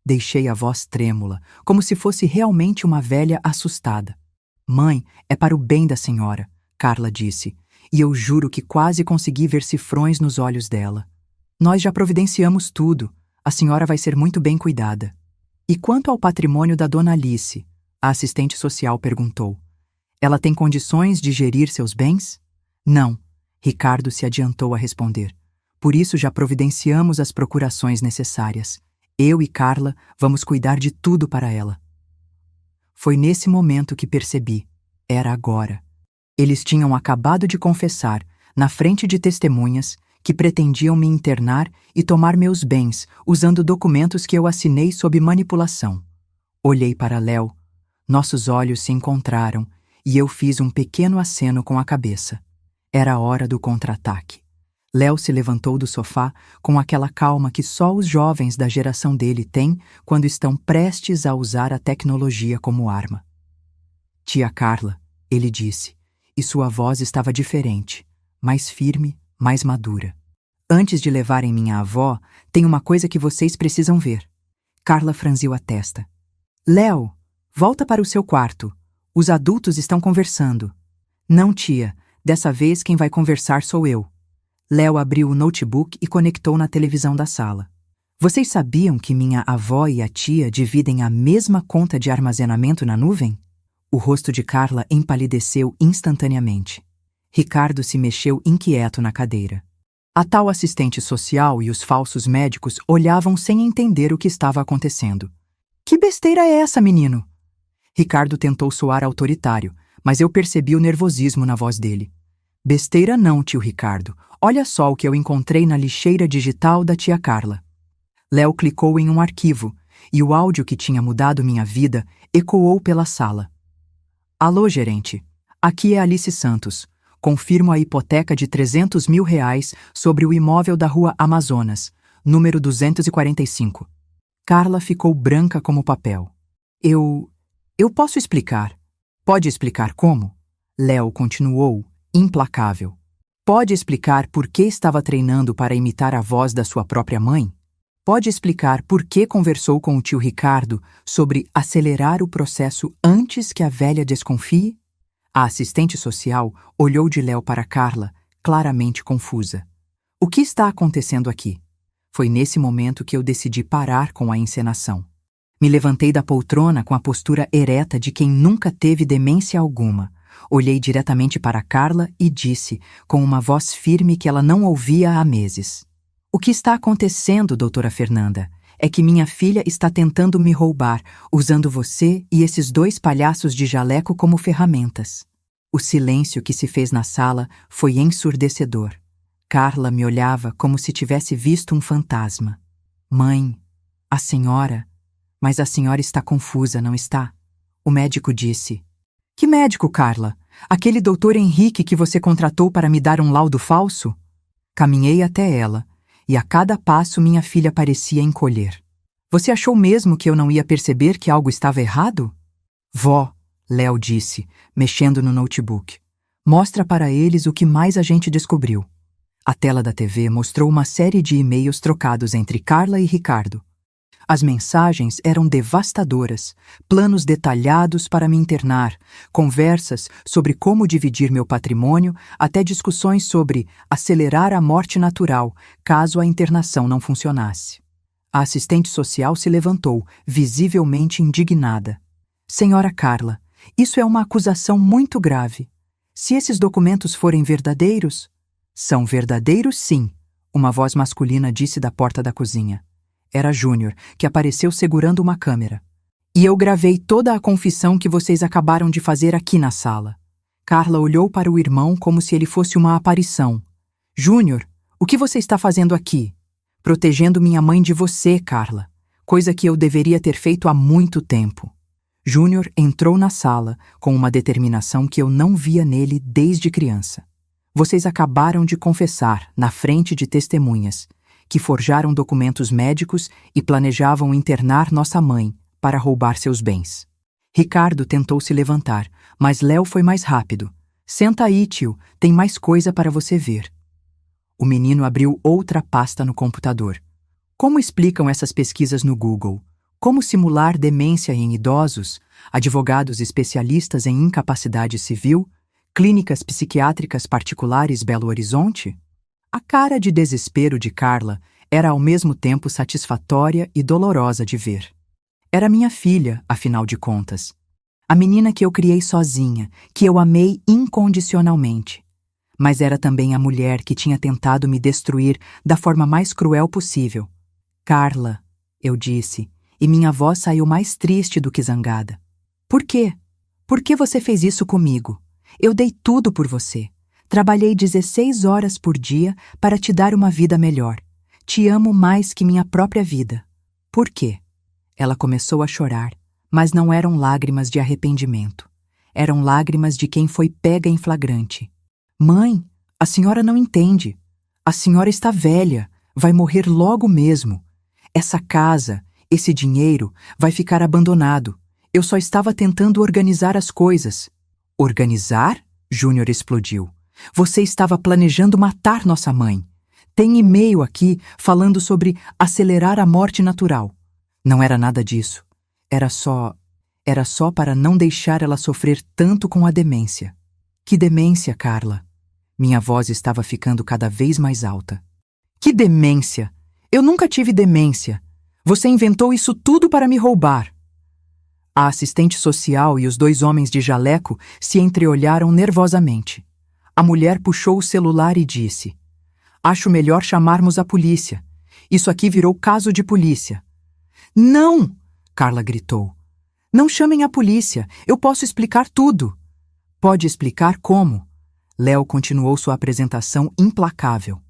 Deixei a voz trêmula, como se fosse realmente uma velha assustada. Mãe, é para o bem da senhora, Carla disse, e eu juro que quase consegui ver cifrões nos olhos dela. Nós já providenciamos tudo. A senhora vai ser muito bem cuidada. E quanto ao patrimônio da dona Alice? A assistente social perguntou. Ela tem condições de gerir seus bens? Não, Ricardo se adiantou a responder. Por isso já providenciamos as procurações necessárias. Eu e Carla vamos cuidar de tudo para ela. Foi nesse momento que percebi. Era agora. Eles tinham acabado de confessar, na frente de testemunhas, que pretendiam me internar e tomar meus bens, usando documentos que eu assinei sob manipulação. Olhei para Léo. Nossos olhos se encontraram, e eu fiz um pequeno aceno com a cabeça. Era a hora do contra-ataque. Léo se levantou do sofá com aquela calma que só os jovens da geração dele têm quando estão prestes a usar a tecnologia como arma. Tia Carla, ele disse, e sua voz estava diferente, mais firme, mais madura. Antes de levarem minha avó, tem uma coisa que vocês precisam ver. Carla franziu a testa. Léo, volta para o seu quarto. Os adultos estão conversando. Não, tia, dessa vez quem vai conversar sou eu. Léo abriu o notebook e conectou na televisão da sala. Vocês sabiam que minha avó e a tia dividem a mesma conta de armazenamento na nuvem? O rosto de Carla empalideceu instantaneamente. Ricardo se mexeu inquieto na cadeira. A tal assistente social e os falsos médicos olhavam sem entender o que estava acontecendo. Que besteira é essa, menino? Ricardo tentou soar autoritário, mas eu percebi o nervosismo na voz dele. Besteira não, tio Ricardo. Olha só o que eu encontrei na lixeira digital da tia Carla. Léo clicou em um arquivo, e o áudio que tinha mudado minha vida ecoou pela sala. Alô, gerente. Aqui é Alice Santos. Confirmo a hipoteca de R$300 mil sobre o imóvel da Rua Amazonas, número 245. Carla ficou branca como papel. Eu posso explicar. Pode explicar como? Léo continuou, implacável. Pode explicar por que estava treinando para imitar a voz da sua própria mãe? Pode explicar por que conversou com o tio Ricardo sobre acelerar o processo antes que a velha desconfie? A assistente social olhou de Léo para Carla, claramente confusa. O que está acontecendo aqui? Foi nesse momento que eu decidi parar com a encenação. Me levantei da poltrona com a postura ereta de quem nunca teve demência alguma. Olhei diretamente para Carla e disse, com uma voz firme que ela não ouvia há meses. O que está acontecendo, doutora Fernanda, é que minha filha está tentando me roubar, usando você e esses dois palhaços de jaleco como ferramentas. O silêncio que se fez na sala foi ensurdecedor. Carla me olhava como se tivesse visto um fantasma. Mãe, a senhora... Mas a senhora está confusa, não está? O médico disse. Que médico, Carla? Aquele doutor Henrique que você contratou para me dar um laudo falso? Caminhei até ela, e a cada passo minha filha parecia encolher. Você achou mesmo que eu não ia perceber que algo estava errado? Vó, Léo disse, mexendo no notebook. Mostra para eles o que mais a gente descobriu. A tela da TV mostrou uma série de e-mails trocados entre Carla e Ricardo. As mensagens eram devastadoras, planos detalhados para me internar, conversas sobre como dividir meu patrimônio, até discussões sobre acelerar a morte natural, caso a internação não funcionasse. A assistente social se levantou, visivelmente indignada. Senhora Carla, isso é uma acusação muito grave. Se esses documentos forem verdadeiros... São verdadeiros, sim, uma voz masculina disse da porta da cozinha. Era Júnior, que apareceu segurando uma câmera. E eu gravei toda a confissão que vocês acabaram de fazer aqui na sala. Carla olhou para o irmão como se ele fosse uma aparição. Júnior, o que você está fazendo aqui? Protegendo minha mãe de você, Carla. Coisa que eu deveria ter feito há muito tempo. Júnior entrou na sala com uma determinação que eu não via nele desde criança. Vocês acabaram de confessar, na frente de testemunhas, que forjaram documentos médicos e planejavam internar nossa mãe para roubar seus bens. Ricardo tentou se levantar, mas Léo foi mais rápido. Senta aí, tio, tem mais coisa para você ver. O menino abriu outra pasta no computador. Como explicam essas pesquisas no Google? Como simular demência em idosos? Advogados especialistas em incapacidade civil? Clínicas psiquiátricas particulares Belo Horizonte? A cara de desespero de Carla era ao mesmo tempo satisfatória e dolorosa de ver. Era minha filha, afinal de contas. A menina que eu criei sozinha, que eu amei incondicionalmente. Mas era também a mulher que tinha tentado me destruir da forma mais cruel possível. Carla, eu disse, e minha voz saiu mais triste do que zangada. Por quê? Por que você fez isso comigo? Eu dei tudo por você. Trabalhei 16 horas por dia para te dar uma vida melhor. Te amo mais que minha própria vida. Por quê? Ela começou a chorar, mas não eram lágrimas de arrependimento. Eram lágrimas de quem foi pega em flagrante. Mãe, a senhora não entende. A senhora está velha, vai morrer logo mesmo. Essa casa, esse dinheiro, vai ficar abandonado. Eu só estava tentando organizar as coisas. Organizar? Júnior explodiu. Você estava planejando matar nossa mãe. Tem e-mail aqui falando sobre acelerar a morte natural. Não era nada disso. Era só para não deixar ela sofrer tanto com a demência. Que demência, Carla? Minha voz estava ficando cada vez mais alta. Que demência? Eu nunca tive demência. Você inventou isso tudo para me roubar. A assistente social e os 2 homens de jaleco se entreolharam nervosamente. A mulher puxou o celular e disse: Acho melhor chamarmos a polícia. Isso aqui virou caso de polícia. Não! Carla gritou. Não chamem a polícia. Eu posso explicar tudo. Pode explicar como? Léo continuou sua apresentação implacável.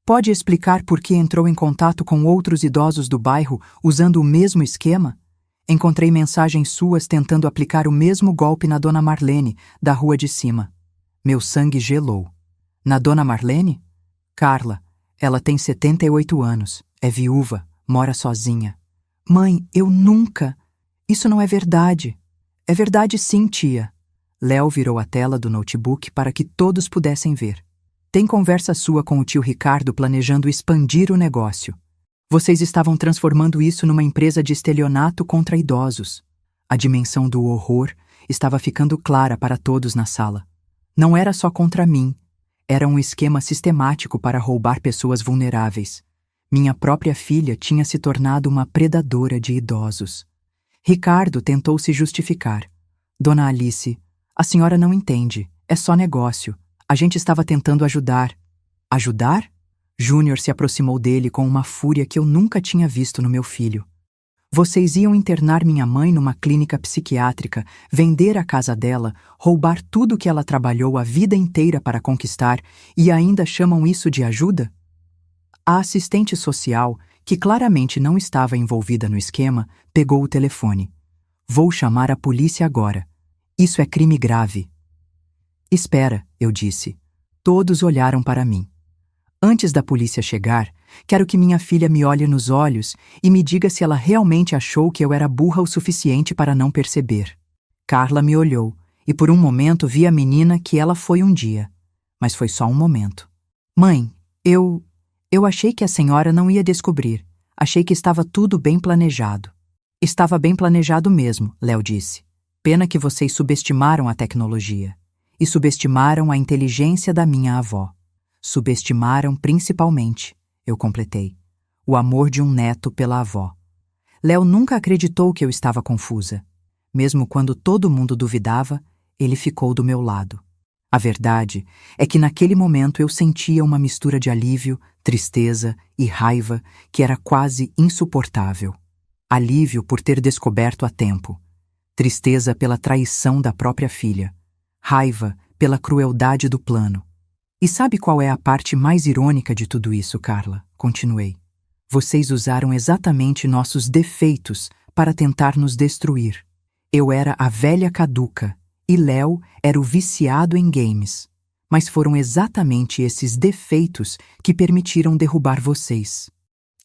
Pode explicar por que entrou em contato com outros idosos do bairro usando o mesmo esquema? Encontrei mensagens suas tentando aplicar o mesmo golpe na Dona Marlene, da rua de cima. Meu sangue gelou. Na Dona Marlene? Carla, ela tem 78 anos, é viúva, mora sozinha. Mãe, eu nunca... Isso não é verdade. É verdade sim, tia. Léo virou a tela do notebook para que todos pudessem ver. Tem conversa sua com o tio Ricardo planejando expandir o negócio. Vocês estavam transformando isso numa empresa de estelionato contra idosos. A dimensão do horror estava ficando clara para todos na sala. Não era só contra mim. Era um esquema sistemático para roubar pessoas vulneráveis. Minha própria filha tinha se tornado uma predadora de idosos. Ricardo tentou se justificar. Dona Alice, a senhora não entende. É só negócio. A gente estava tentando ajudar. Ajudar? Júnior se aproximou dele com uma fúria que eu nunca tinha visto no meu filho. Vocês iam internar minha mãe numa clínica psiquiátrica, vender a casa dela, roubar tudo que ela trabalhou a vida inteira para conquistar e ainda chamam isso de ajuda? A assistente social, que claramente não estava envolvida no esquema, pegou o telefone. Vou chamar a polícia agora. Isso é crime grave. Espera, eu disse. Todos olharam para mim. Antes da polícia chegar, quero que minha filha me olhe nos olhos e me diga se ela realmente achou que eu era burra o suficiente para não perceber. Carla me olhou e por um momento vi a menina que ela foi um dia. Mas foi só um momento. Mãe, eu achei que a senhora não ia descobrir. Achei que estava tudo bem planejado. Estava bem planejado mesmo, Léo disse. Pena que vocês subestimaram a tecnologia. E subestimaram a inteligência da minha avó. Subestimaram principalmente, eu completei, o amor de um neto pela avó. Léo nunca acreditou que eu estava confusa. Mesmo quando todo mundo duvidava, ele ficou do meu lado. A verdade é que naquele momento eu sentia uma mistura de alívio, tristeza e raiva que era quase insuportável. Alívio por ter descoberto a tempo. Tristeza pela traição da própria filha. Raiva pela crueldade do plano. E sabe qual é a parte mais irônica de tudo isso, Carla? Continuei. Vocês usaram exatamente nossos defeitos para tentar nos destruir. Eu era a velha caduca e Léo era o viciado em games. Mas foram exatamente esses defeitos que permitiram derrubar vocês.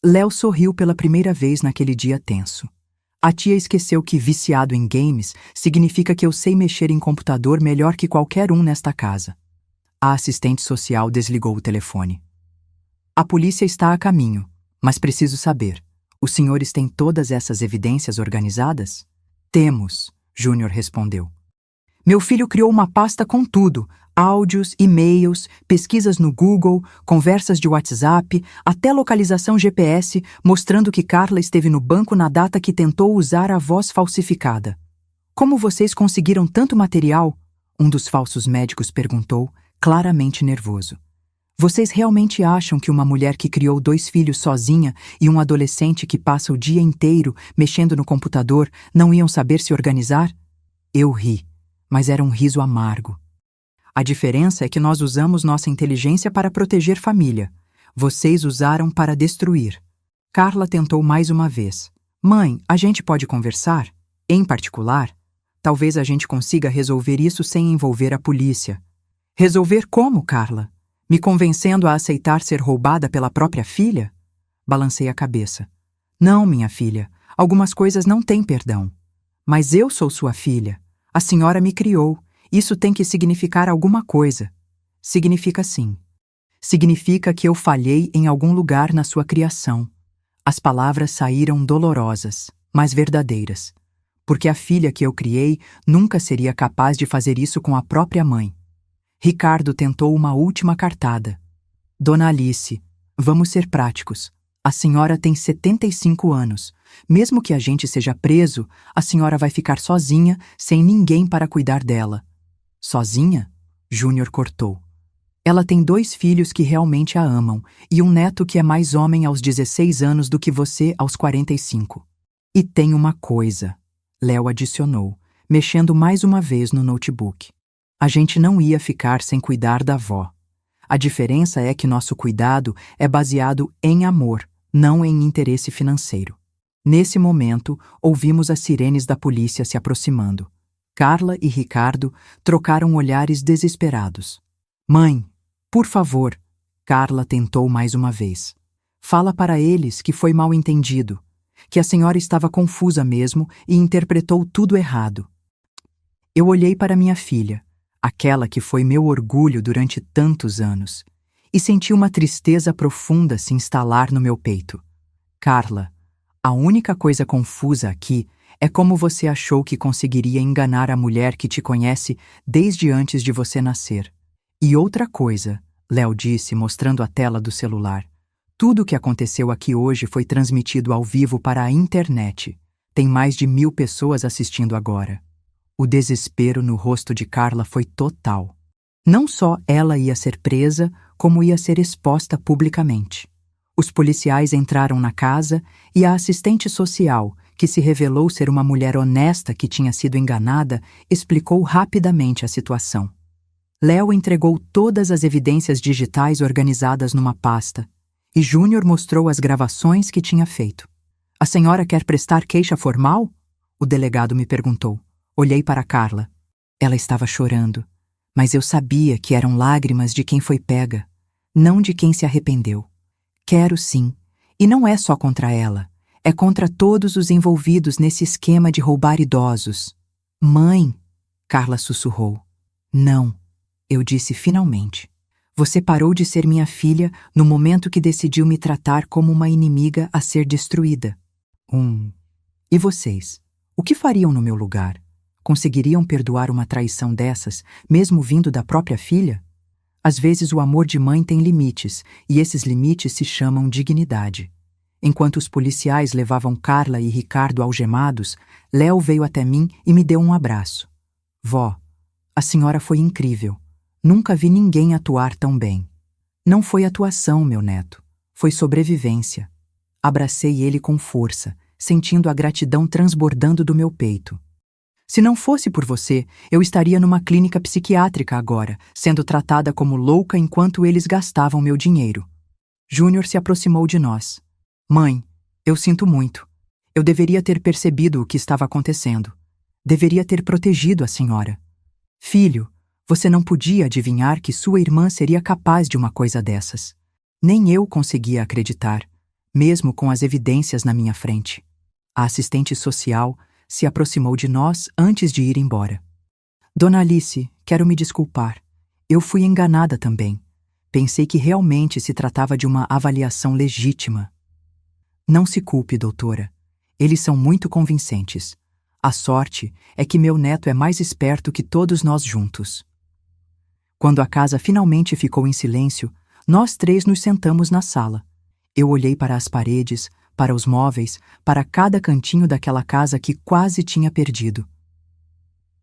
Léo sorriu pela primeira vez naquele dia tenso. A tia esqueceu que viciado em games significa que eu sei mexer em computador melhor que qualquer um nesta casa. A assistente social desligou o telefone. A polícia está a caminho, mas preciso saber. Os senhores têm todas essas evidências organizadas? Temos, Júnior respondeu. Meu filho criou uma pasta com tudo. Áudios, e-mails, pesquisas no Google, conversas de WhatsApp, até localização GPS, mostrando que Carla esteve no banco na data que tentou usar a voz falsificada. Como vocês conseguiram tanto material? Um dos falsos médicos perguntou, claramente nervoso. Vocês realmente acham que uma mulher que criou 2 filhos sozinha e um adolescente que passa o dia inteiro mexendo no computador não iam saber se organizar? Eu ri, mas era um riso amargo. A diferença é que nós usamos nossa inteligência para proteger família. Vocês usaram para destruir. Carla tentou mais uma vez. Mãe, a gente pode conversar? Em particular? Talvez a gente consiga resolver isso sem envolver a polícia. Resolver como, Carla? Me convencendo a aceitar ser roubada pela própria filha? Balancei a cabeça. Não, minha filha, algumas coisas não têm perdão. Mas eu sou sua filha. A senhora me criou. Isso tem que significar alguma coisa. Significa sim. Significa que eu falhei em algum lugar na sua criação. As palavras saíram dolorosas, mas verdadeiras. Porque a filha que eu criei nunca seria capaz de fazer isso com a própria mãe. Ricardo tentou uma última cartada. Dona Alice, vamos ser práticos. A senhora tem 75 anos. Mesmo que a gente seja preso, a senhora vai ficar sozinha, sem ninguém para cuidar dela. Sozinha? Júnior cortou. Ela tem 2 filhos que realmente a amam e um neto que é mais homem aos 16 anos do que você aos 45. E tem uma coisa, Léo adicionou, mexendo mais uma vez no notebook. A gente não ia ficar sem cuidar da avó. A diferença é que nosso cuidado é baseado em amor, não em interesse financeiro. Nesse momento, ouvimos as sirenes da polícia se aproximando. Carla e Ricardo trocaram olhares desesperados. Mãe, por favor, Carla tentou mais uma vez. Fala para eles que foi mal entendido, que a senhora estava confusa mesmo e interpretou tudo errado. Eu olhei para minha filha, aquela que foi meu orgulho durante tantos anos, e senti uma tristeza profunda se instalar no meu peito. Carla, a única coisa confusa aqui é como você achou que conseguiria enganar a mulher que te conhece desde antes de você nascer. E outra coisa, Léo disse, mostrando a tela do celular. Tudo o que aconteceu aqui hoje foi transmitido ao vivo para a internet. Tem mais de 1000 pessoas assistindo agora. O desespero no rosto de Carla foi total. Não só ela ia ser presa, como ia ser exposta publicamente. Os policiais entraram na casa e a assistente social, que se revelou ser uma mulher honesta que tinha sido enganada, explicou rapidamente a situação. Léo entregou todas as evidências digitais organizadas numa pasta, e Júnior mostrou as gravações que tinha feito. A senhora quer prestar queixa formal? O delegado me perguntou. Olhei para Carla. Ela estava chorando, mas eu sabia que eram lágrimas de quem foi pega, não de quem se arrependeu. Quero sim, e não é só contra ela, é contra todos os envolvidos nesse esquema de roubar idosos. Mãe, Carla sussurrou. Não, eu disse finalmente. Você parou de ser minha filha no momento que decidiu me tratar como uma inimiga a ser destruída. E vocês? O que fariam no meu lugar? Conseguiriam perdoar uma traição dessas, mesmo vindo da própria filha? Às vezes o amor de mãe tem limites, e esses limites se chamam dignidade. Enquanto os policiais levavam Carla e Ricardo algemados, Léo veio até mim e me deu um abraço. Vó, a senhora foi incrível. Nunca vi ninguém atuar tão bem. Não foi atuação, meu neto. Foi sobrevivência. Abracei ele com força, sentindo a gratidão transbordando do meu peito. Se não fosse por você, eu estaria numa clínica psiquiátrica agora, sendo tratada como louca enquanto eles gastavam meu dinheiro. Júnior se aproximou de nós. Mãe, eu sinto muito. Eu deveria ter percebido o que estava acontecendo. Deveria ter protegido a senhora. Filho, você não podia adivinhar que sua irmã seria capaz de uma coisa dessas. Nem eu conseguia acreditar, mesmo com as evidências na minha frente. A assistente social se aproximou de nós antes de ir embora. Dona Alice, quero me desculpar. Eu fui enganada também. Pensei que realmente se tratava de uma avaliação legítima. Não se culpe, doutora. Eles são muito convincentes. A sorte é que meu neto é mais esperto que todos nós juntos. Quando a casa finalmente ficou em silêncio, nós 3 nos sentamos na sala. Eu olhei para as paredes, para os móveis, para cada cantinho daquela casa que quase tinha perdido.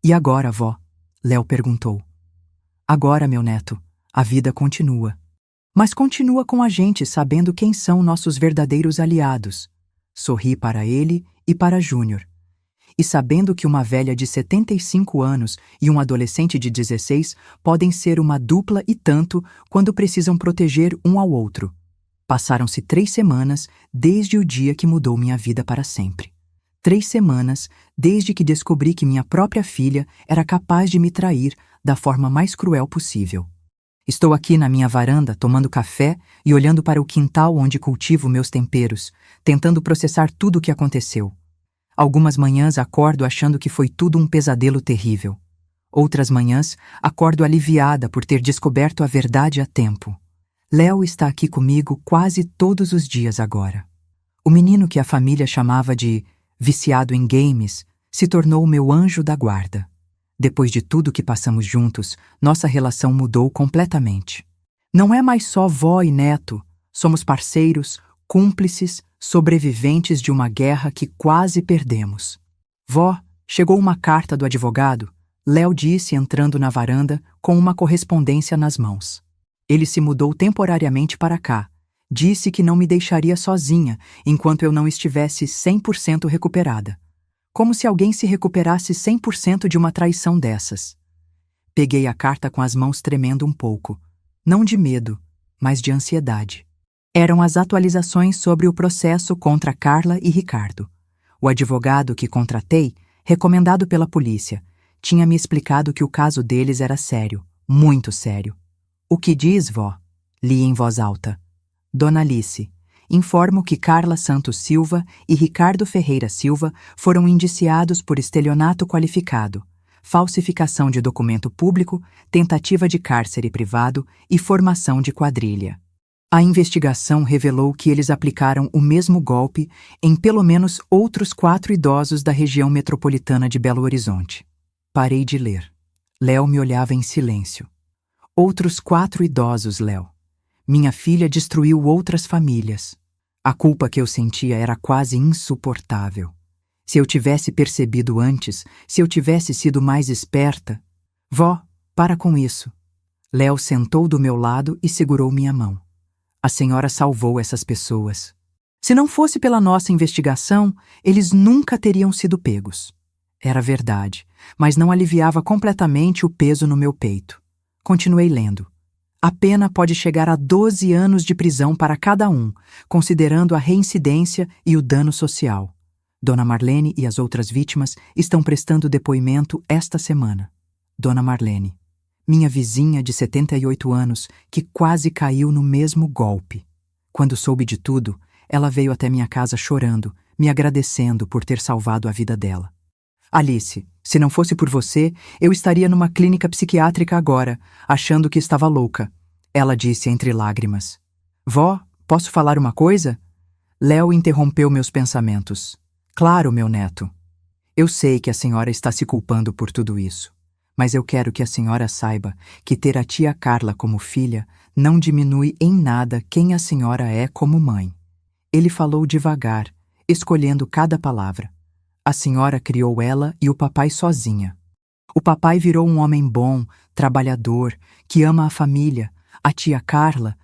E agora, vó? Léo perguntou. Agora, meu neto, a vida continua. Mas continua com a gente sabendo quem são nossos verdadeiros aliados. Sorri para ele e para Júnior. E sabendo que uma velha de 75 anos e um adolescente de 16 podem ser uma dupla e tanto quando precisam proteger um ao outro. Passaram-se 3 semanas desde o dia que mudou minha vida para sempre. 3 semanas desde que descobri que minha própria filha era capaz de me trair da forma mais cruel possível. Estou aqui na minha varanda tomando café e olhando para o quintal onde cultivo meus temperos, tentando processar tudo o que aconteceu. Algumas manhãs acordo achando que foi tudo um pesadelo terrível. Outras manhãs acordo aliviada por ter descoberto a verdade a tempo. Léo está aqui comigo quase todos os dias agora. O menino que a família chamava de viciado em games se tornou meu anjo da guarda. Depois de tudo que passamos juntos, nossa relação mudou completamente. Não é mais só vó e neto, somos parceiros, cúmplices, sobreviventes de uma guerra que quase perdemos. Vó, chegou uma carta do advogado, Léo disse entrando na varanda com uma correspondência nas mãos. Ele se mudou temporariamente para cá. Disse que não me deixaria sozinha enquanto eu não estivesse 100% recuperada. Como se alguém se recuperasse 100% de uma traição dessas. Peguei a carta com as mãos tremendo um pouco. Não de medo, mas de ansiedade. Eram as atualizações sobre o processo contra Carla e Ricardo. O advogado que contratei, recomendado pela polícia, tinha me explicado que o caso deles era sério, muito sério. O que diz, vó? Li em voz alta. Dona Alice, informo que Carla Santos Silva e Ricardo Ferreira Silva foram indiciados por estelionato qualificado, falsificação de documento público, tentativa de cárcere privado e formação de quadrilha. A investigação revelou que eles aplicaram o mesmo golpe em pelo menos outros 4 idosos da região metropolitana de Belo Horizonte. Parei de ler. Léo me olhava em silêncio. Outros 4 idosos, Léo. Minha filha destruiu outras famílias. A culpa que eu sentia era quase insuportável. Se eu tivesse percebido antes, se eu tivesse sido mais esperta... Vó, para com isso. Léo sentou do meu lado e segurou minha mão. A senhora salvou essas pessoas. Se não fosse pela nossa investigação, eles nunca teriam sido pegos. Era verdade, mas não aliviava completamente o peso no meu peito. Continuei lendo. A pena pode chegar a 12 anos de prisão para cada um, considerando a reincidência e o dano social. Dona Marlene e as outras vítimas estão prestando depoimento esta semana. Dona Marlene, minha vizinha de 78 anos, que quase caiu no mesmo golpe. Quando soube de tudo, ela veio até minha casa chorando, me agradecendo por ter salvado a vida dela. Alice, se não fosse por você, eu estaria numa clínica psiquiátrica agora, achando que estava louca. Ela disse entre lágrimas. Vó, posso falar uma coisa? Léo interrompeu meus pensamentos. Claro, meu neto. Eu sei que a senhora está se culpando por tudo isso, mas eu quero que a senhora saiba que ter a tia Carla como filha não diminui em nada quem a senhora é como mãe. Ele falou devagar, escolhendo cada palavra. A senhora criou ela e o papai sozinha. O papai virou um homem bom, trabalhador, que ama a família. A tia Carla,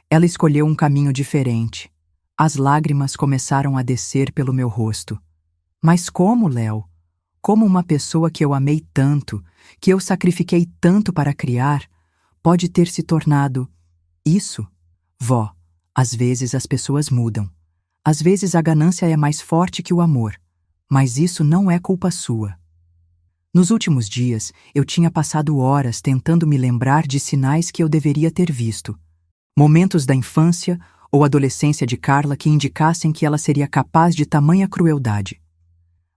ela escolheu um caminho diferente. As lágrimas começaram a descer pelo meu rosto. Mas como, Léo? Como uma pessoa que eu amei tanto, que eu sacrifiquei tanto para criar, pode ter se tornado isso? Vó, às vezes as pessoas mudam. Às vezes a ganância é mais forte que o amor. Mas isso não é culpa sua. Nos últimos dias, eu tinha passado horas tentando me lembrar de sinais que eu deveria ter visto. Momentos da infância ou adolescência de Carla que indicassem que ela seria capaz de tamanha crueldade.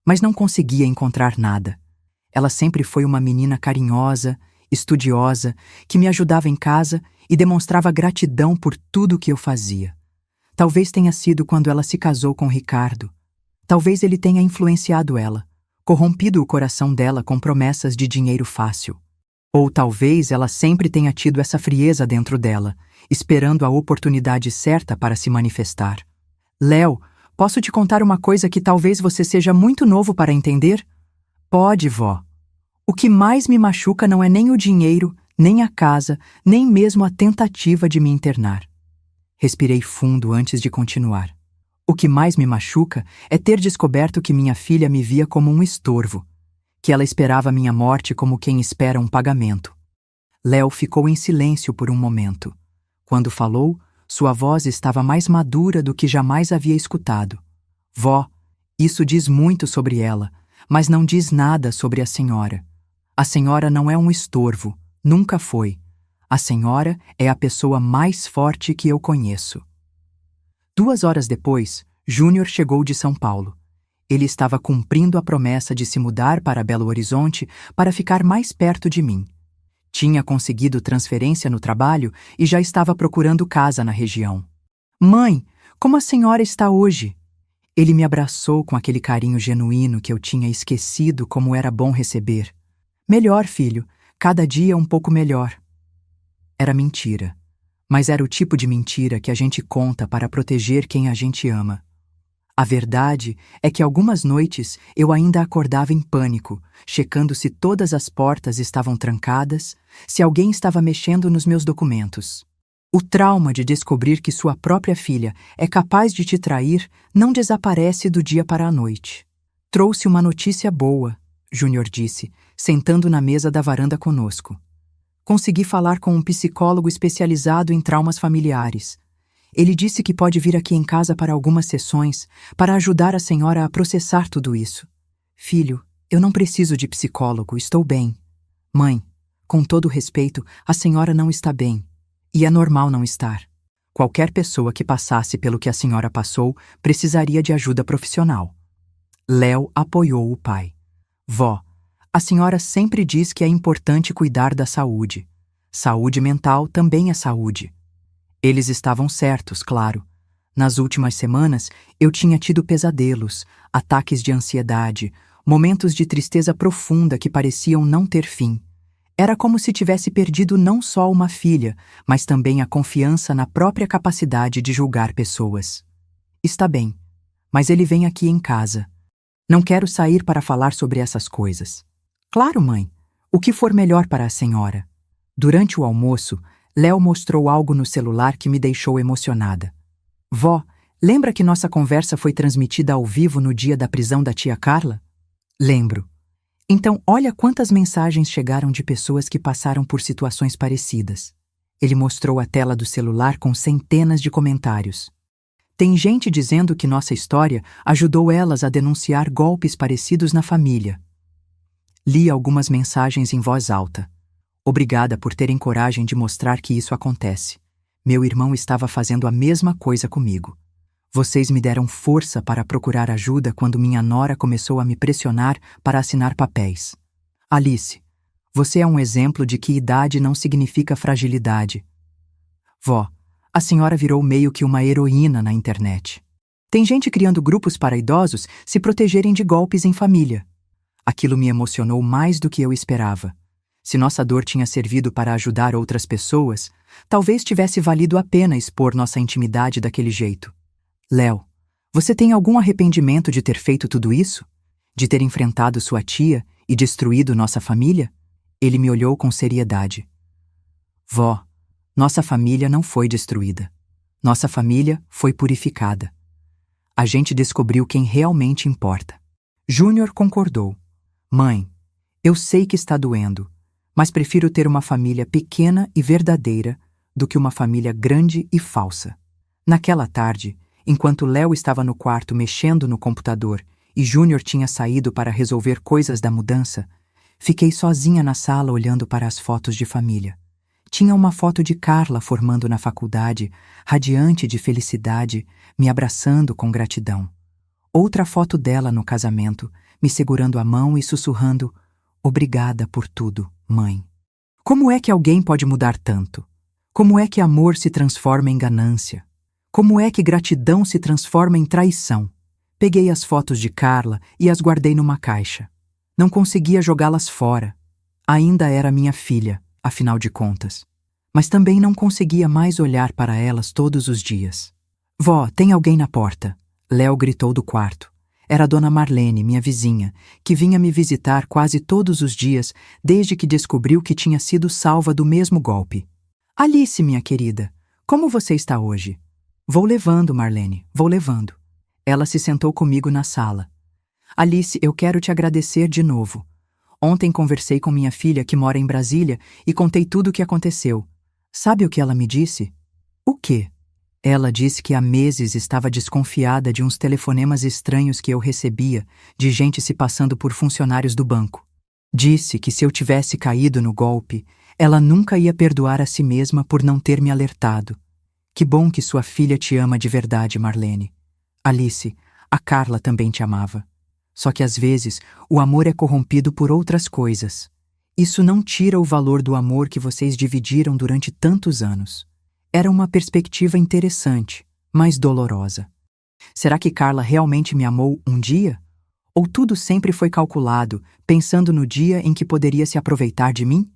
Mas não conseguia encontrar nada. Ela sempre foi uma menina carinhosa, estudiosa, que me ajudava em casa e demonstrava gratidão por tudo o que eu fazia. Talvez tenha sido quando ela se casou com Ricardo. Talvez ele tenha influenciado ela, corrompido o coração dela com promessas de dinheiro fácil. Ou talvez ela sempre tenha tido essa frieza dentro dela, esperando a oportunidade certa para se manifestar. Léo, posso te contar uma coisa que talvez você seja muito novo para entender? Pode, vó. O que mais me machuca não é nem o dinheiro, nem a casa, nem mesmo a tentativa de me internar. Respirei fundo antes de continuar. O que mais me machuca é ter descoberto que minha filha me via como um estorvo, que ela esperava minha morte como quem espera um pagamento. Léo ficou em silêncio por um momento. Quando falou, sua voz estava mais madura do que jamais havia escutado. Vó, Isso diz muito sobre ela, mas não diz nada sobre a senhora. A senhora não é um estorvo, nunca foi. A senhora é a pessoa mais forte que eu conheço. 2 horas depois, Júnior chegou de São Paulo. Ele estava cumprindo a promessa de se mudar para Belo Horizonte para ficar mais perto de mim. Tinha conseguido transferência no trabalho e já estava procurando casa na região. Mãe, como a senhora está hoje? Ele me abraçou com aquele carinho genuíno que eu tinha esquecido como era bom receber. Melhor, filho, cada dia um pouco melhor. Era mentira, mas era o tipo de mentira que a gente conta para proteger quem a gente ama. A verdade é que algumas noites eu ainda acordava em pânico, checando se todas as portas estavam trancadas, se alguém estava mexendo nos meus documentos. O trauma de descobrir que sua própria filha é capaz de te trair não desaparece do dia para a noite. Trouxe uma notícia boa, Júnior disse, sentando na mesa da varanda conosco. Consegui falar com um psicólogo especializado em traumas familiares. Ele disse que pode vir aqui em casa para algumas sessões para ajudar a senhora a processar tudo isso. Filho, eu não preciso de psicólogo, estou bem. Mãe, com todo respeito, a senhora não está bem. E é normal não estar. Qualquer pessoa que passasse pelo que a senhora passou precisaria de ajuda profissional. Léo apoiou o pai. Vó, a senhora sempre diz que é importante cuidar da saúde. Saúde mental também é saúde. Eles estavam certos, claro. Nas últimas semanas, eu tinha tido pesadelos, ataques de ansiedade, momentos de tristeza profunda que pareciam não ter fim. Era como se tivesse perdido não só uma filha, mas também a confiança na própria capacidade de julgar pessoas. Está bem, mas ele vem aqui em casa. Não quero sair para falar sobre essas coisas. Claro, mãe. O que for melhor para a senhora. Durante o almoço, Léo mostrou algo no celular que me deixou emocionada. Vó, lembra que nossa conversa foi transmitida ao vivo no dia da prisão da tia Carla? Lembro. Então, olha quantas mensagens chegaram de pessoas que passaram por situações parecidas. Ele mostrou a tela do celular com centenas de comentários. Tem gente dizendo que nossa história ajudou elas a denunciar golpes parecidos na família. Li algumas mensagens em voz alta. Obrigada por terem coragem de mostrar que isso acontece. Meu irmão estava fazendo a mesma coisa comigo. Vocês me deram força para procurar ajuda quando minha nora começou a me pressionar para assinar papéis. Alice, você é um exemplo de que idade não significa fragilidade. Vó, a senhora virou meio que uma heroína na internet. Tem gente criando grupos para idosos se protegerem de golpes em família. Aquilo me emocionou mais do que eu esperava. Se nossa dor tinha servido para ajudar outras pessoas, talvez tivesse valido a pena expor nossa intimidade daquele jeito. Léo, você tem algum arrependimento de ter feito tudo isso? De ter enfrentado sua tia e destruído nossa família? Ele me olhou com seriedade. Vó, nossa família não foi destruída. Nossa família foi purificada. A gente descobriu quem realmente importa. Júnior concordou. Mãe, eu sei que está doendo, mas prefiro ter uma família pequena e verdadeira do que uma família grande e falsa. Naquela tarde, enquanto Léo estava no quarto mexendo no computador e Júnior tinha saído para resolver coisas da mudança, fiquei sozinha na sala olhando para as fotos de família. Tinha uma foto de Carla formando na faculdade, radiante de felicidade, me abraçando com gratidão. Outra foto dela no casamento, me segurando a mão e sussurrando: "Obrigada por tudo, mãe." Como é que alguém pode mudar tanto? Como é que amor se transforma em ganância? Como é que gratidão se transforma em traição? Peguei as fotos de Carla e as guardei numa caixa. Não conseguia jogá-las fora. Ainda era minha filha, afinal de contas. Mas também não conseguia mais olhar para elas todos os dias. Vó, tem alguém na porta. Léo gritou do quarto. Era a dona Marlene, minha vizinha, que vinha me visitar quase todos os dias desde que descobriu que tinha sido salva do mesmo golpe. Alice, minha querida, como você está hoje? Vou levando, Marlene, vou levando. Ela se sentou comigo na sala. Alice, eu quero te agradecer de novo. Ontem conversei com minha filha que mora em Brasília e contei tudo o que aconteceu. Sabe o que ela me disse? O quê? Ela disse que há meses estava desconfiada de uns telefonemas estranhos que eu recebia, de gente se passando por funcionários do banco. Disse que se eu tivesse caído no golpe, ela nunca ia perdoar a si mesma por não ter me alertado. Que bom que sua filha te ama de verdade, Marlene. Alice, a Carla também te amava. Só que às vezes o amor é corrompido por outras coisas. Isso não tira o valor do amor que vocês dividiram durante tantos anos. Era uma perspectiva interessante, mas dolorosa. Será que Carla realmente me amou um dia? Ou tudo sempre foi calculado, pensando no dia em que poderia se aproveitar de mim?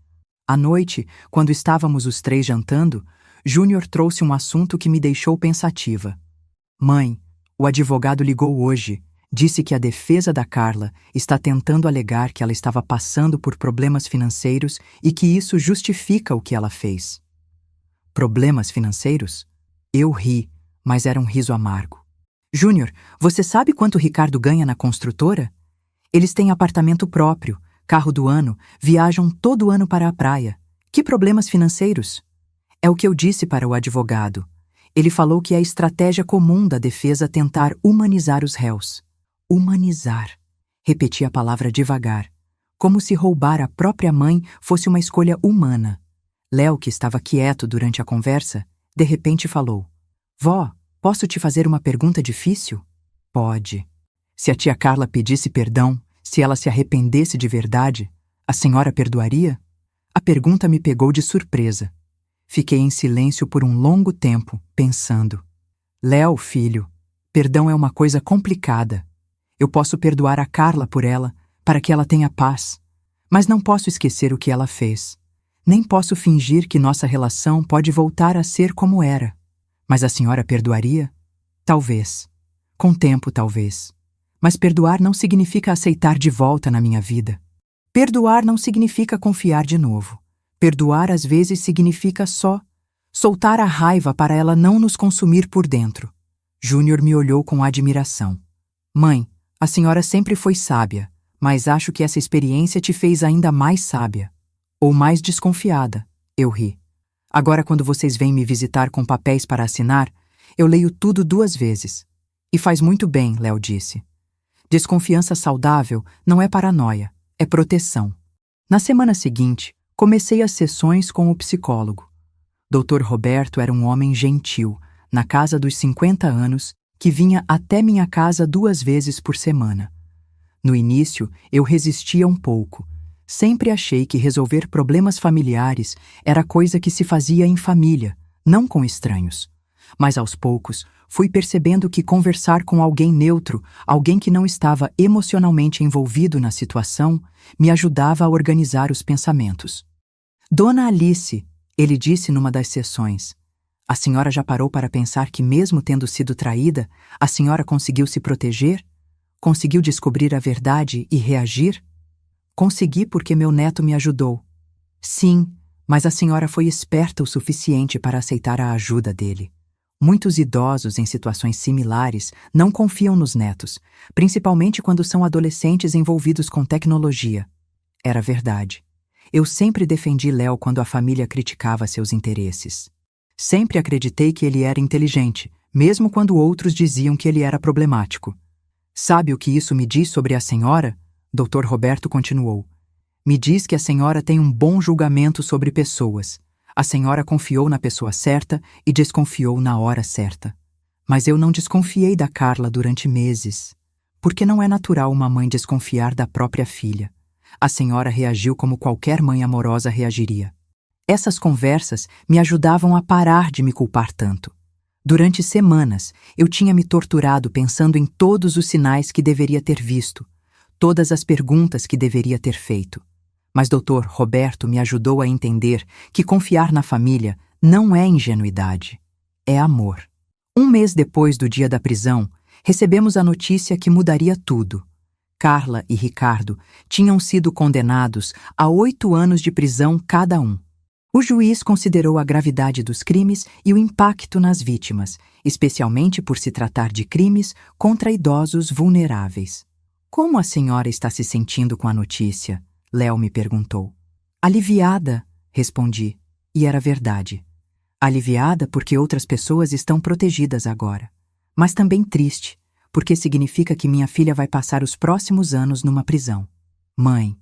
À noite, quando estávamos os três jantando, Júnior trouxe um assunto que me deixou pensativa. Mãe, o advogado ligou hoje. Disse que a defesa da Carla está tentando alegar que ela estava passando por problemas financeiros e que isso justifica o que ela fez. Problemas financeiros? Eu ri, mas era um riso amargo. Júnior, você sabe quanto Ricardo ganha na construtora? Eles têm apartamento próprio, carro do ano, viajam todo ano para a praia. Que problemas financeiros? É o que eu disse para o advogado. Ele falou que é a estratégia comum da defesa tentar humanizar os réus. Humanizar. Repeti a palavra devagar, como se roubar a própria mãe fosse uma escolha humana. Léo, que estava quieto durante a conversa, de repente falou: Vó, posso te fazer uma pergunta difícil? Pode. Se a tia Carla pedisse perdão, se ela se arrependesse de verdade, a senhora perdoaria? A pergunta me pegou de surpresa. Fiquei em silêncio por um longo tempo, pensando. Léo, filho, perdão é uma coisa complicada. Eu posso perdoar a Carla por ela, para que ela tenha paz. Mas não posso esquecer o que ela fez. Nem posso fingir que nossa relação pode voltar a ser como era. Mas a senhora perdoaria? Talvez. Com tempo, talvez. Mas perdoar não significa aceitar de volta na minha vida. Perdoar não significa confiar de novo. Perdoar às vezes significa só soltar a raiva para ela não nos consumir por dentro. Júnior me olhou com admiração. Mãe, a senhora sempre foi sábia, mas acho que essa experiência te fez ainda mais sábia. Ou mais desconfiada, eu ri. Agora, quando vocês vêm me visitar com papéis para assinar, eu leio tudo 2 vezes. E faz muito bem, Léo disse. Desconfiança saudável não é paranoia, é proteção. Na semana seguinte, comecei as sessões com o psicólogo. Dr. Roberto era um homem gentil, na casa dos 50 anos, que vinha até minha casa 2 vezes por semana. No início, eu resistia um pouco. Sempre achei que resolver problemas familiares era coisa que se fazia em família, não com estranhos. Mas aos poucos, fui percebendo que conversar com alguém neutro, alguém que não estava emocionalmente envolvido na situação, me ajudava a organizar os pensamentos. Dona Alice, ele disse numa das sessões, a senhora já parou para pensar que mesmo tendo sido traída, a senhora conseguiu se proteger? Conseguiu descobrir a verdade e reagir? Consegui porque meu neto me ajudou. Sim, mas a senhora foi esperta o suficiente para aceitar a ajuda dele. Muitos idosos em situações similares não confiam nos netos, principalmente quando são adolescentes envolvidos com tecnologia. Era verdade. Eu sempre defendi Léo quando a família criticava seus interesses. Sempre acreditei que ele era inteligente, mesmo quando outros diziam que ele era problemático. Sabe o que isso me diz sobre a senhora? Dr. Roberto continuou. Me diz que a senhora tem um bom julgamento sobre pessoas. A senhora confiou na pessoa certa e desconfiou na hora certa. Mas eu não desconfiei da Carla durante meses. Porque não é natural uma mãe desconfiar da própria filha. A senhora reagiu como qualquer mãe amorosa reagiria. Essas conversas me ajudavam a parar de me culpar tanto. Durante semanas, eu tinha me torturado pensando em todos os sinais que deveria ter visto, todas as perguntas que deveria ter feito. Mas Dr. Roberto me ajudou a entender que confiar na família não é ingenuidade, é amor. 1 mês depois do dia da prisão, recebemos a notícia que mudaria tudo. Carla e Ricardo tinham sido condenados a 8 anos de prisão cada um. O juiz considerou a gravidade dos crimes e o impacto nas vítimas, especialmente por se tratar de crimes contra idosos vulneráveis. Como a senhora está se sentindo com a notícia? Léo me perguntou. Aliviada, respondi, e era verdade. Aliviada porque outras pessoas estão protegidas agora, mas também triste, porque significa que minha filha vai passar os próximos anos numa prisão. Mãe,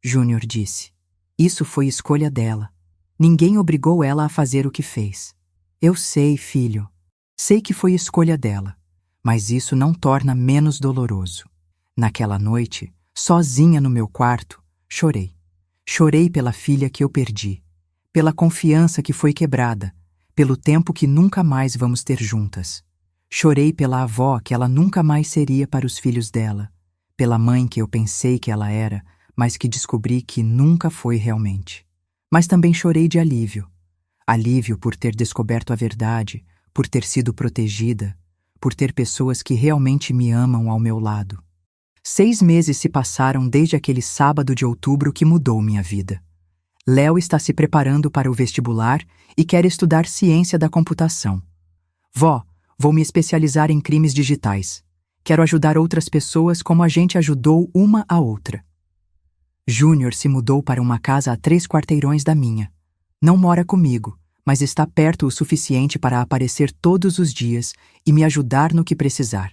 Júnior disse, isso foi escolha dela. Ninguém obrigou ela a fazer o que fez. Eu sei, filho. Sei que foi escolha dela, mas isso não torna menos doloroso. Naquela noite, sozinha no meu quarto, chorei. Chorei pela filha que eu perdi, pela confiança que foi quebrada, pelo tempo que nunca mais vamos ter juntas. Chorei pela avó que ela nunca mais seria para os filhos dela, pela mãe que eu pensei que ela era, mas que descobri que nunca foi realmente. Mas também chorei de alívio. Alívio por ter descoberto a verdade, por ter sido protegida, por ter pessoas que realmente me amam ao meu lado. 6 meses se passaram desde aquele sábado de outubro que mudou minha vida. Léo está se preparando para o vestibular e quer estudar ciência da computação. Vó, vou me especializar em crimes digitais. Quero ajudar outras pessoas como a gente ajudou uma a outra. Júnior se mudou para uma casa a 3 quarteirões da minha. Não mora comigo, mas está perto o suficiente para aparecer todos os dias e me ajudar no que precisar.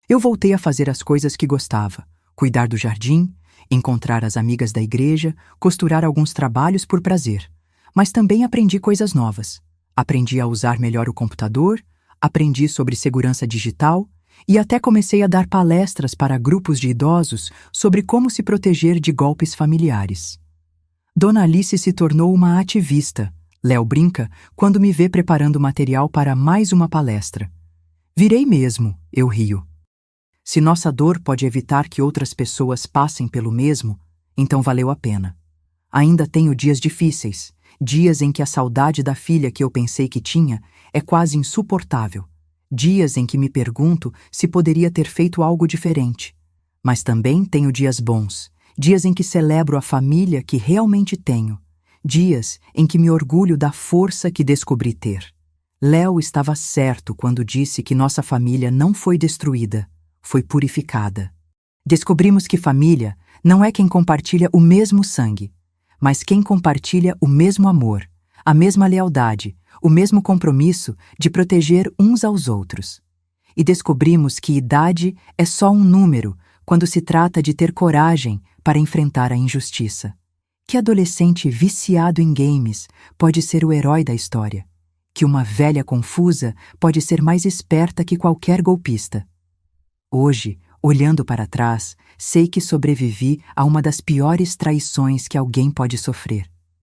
Eu voltei a fazer as coisas que gostava, cuidar do jardim, encontrar as amigas da igreja, costurar alguns trabalhos por prazer. Mas também aprendi coisas novas. Aprendi a usar melhor o computador, aprendi sobre segurança digital e até comecei a dar palestras para grupos de idosos sobre como se proteger de golpes familiares. Dona Alice se tornou uma ativista. Léo brinca quando me vê preparando material para mais uma palestra. Virei mesmo, eu rio. Se nossa dor pode evitar que outras pessoas passem pelo mesmo, então valeu a pena. Ainda tenho dias difíceis, dias em que a saudade da filha que eu pensei que tinha é quase insuportável. Dias em que me pergunto se poderia ter feito algo diferente. Mas também tenho dias bons, dias em que celebro a família que realmente tenho, dias em que me orgulho da força que descobri ter. Léo estava certo quando disse que nossa família não foi destruída, foi purificada. Descobrimos que família não é quem compartilha o mesmo sangue, mas quem compartilha o mesmo amor, a mesma lealdade, o mesmo compromisso de proteger uns aos outros. E descobrimos que idade é só um número quando se trata de ter coragem para enfrentar a injustiça. Que adolescente viciado em games pode ser o herói da história. Que uma velha confusa pode ser mais esperta que qualquer golpista. Hoje, olhando para trás, sei que sobrevivi a uma das piores traições que alguém pode sofrer.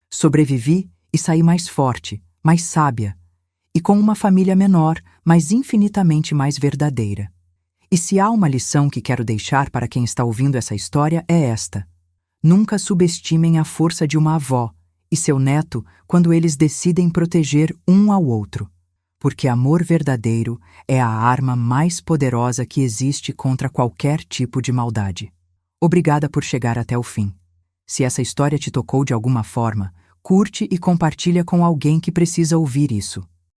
Sobrevivi e saí mais forte, mais sábia, e com uma família menor, mas infinitamente mais verdadeira. E se há uma lição que quero deixar para quem está ouvindo essa história é esta: nunca subestimem a força de uma avó e seu neto quando eles decidem proteger um ao outro. Porque amor verdadeiro é a arma mais poderosa que existe contra qualquer tipo de maldade. Obrigada por chegar até o fim. Se essa história te tocou de alguma forma, curte e compartilha com alguém que precisa ouvir isso.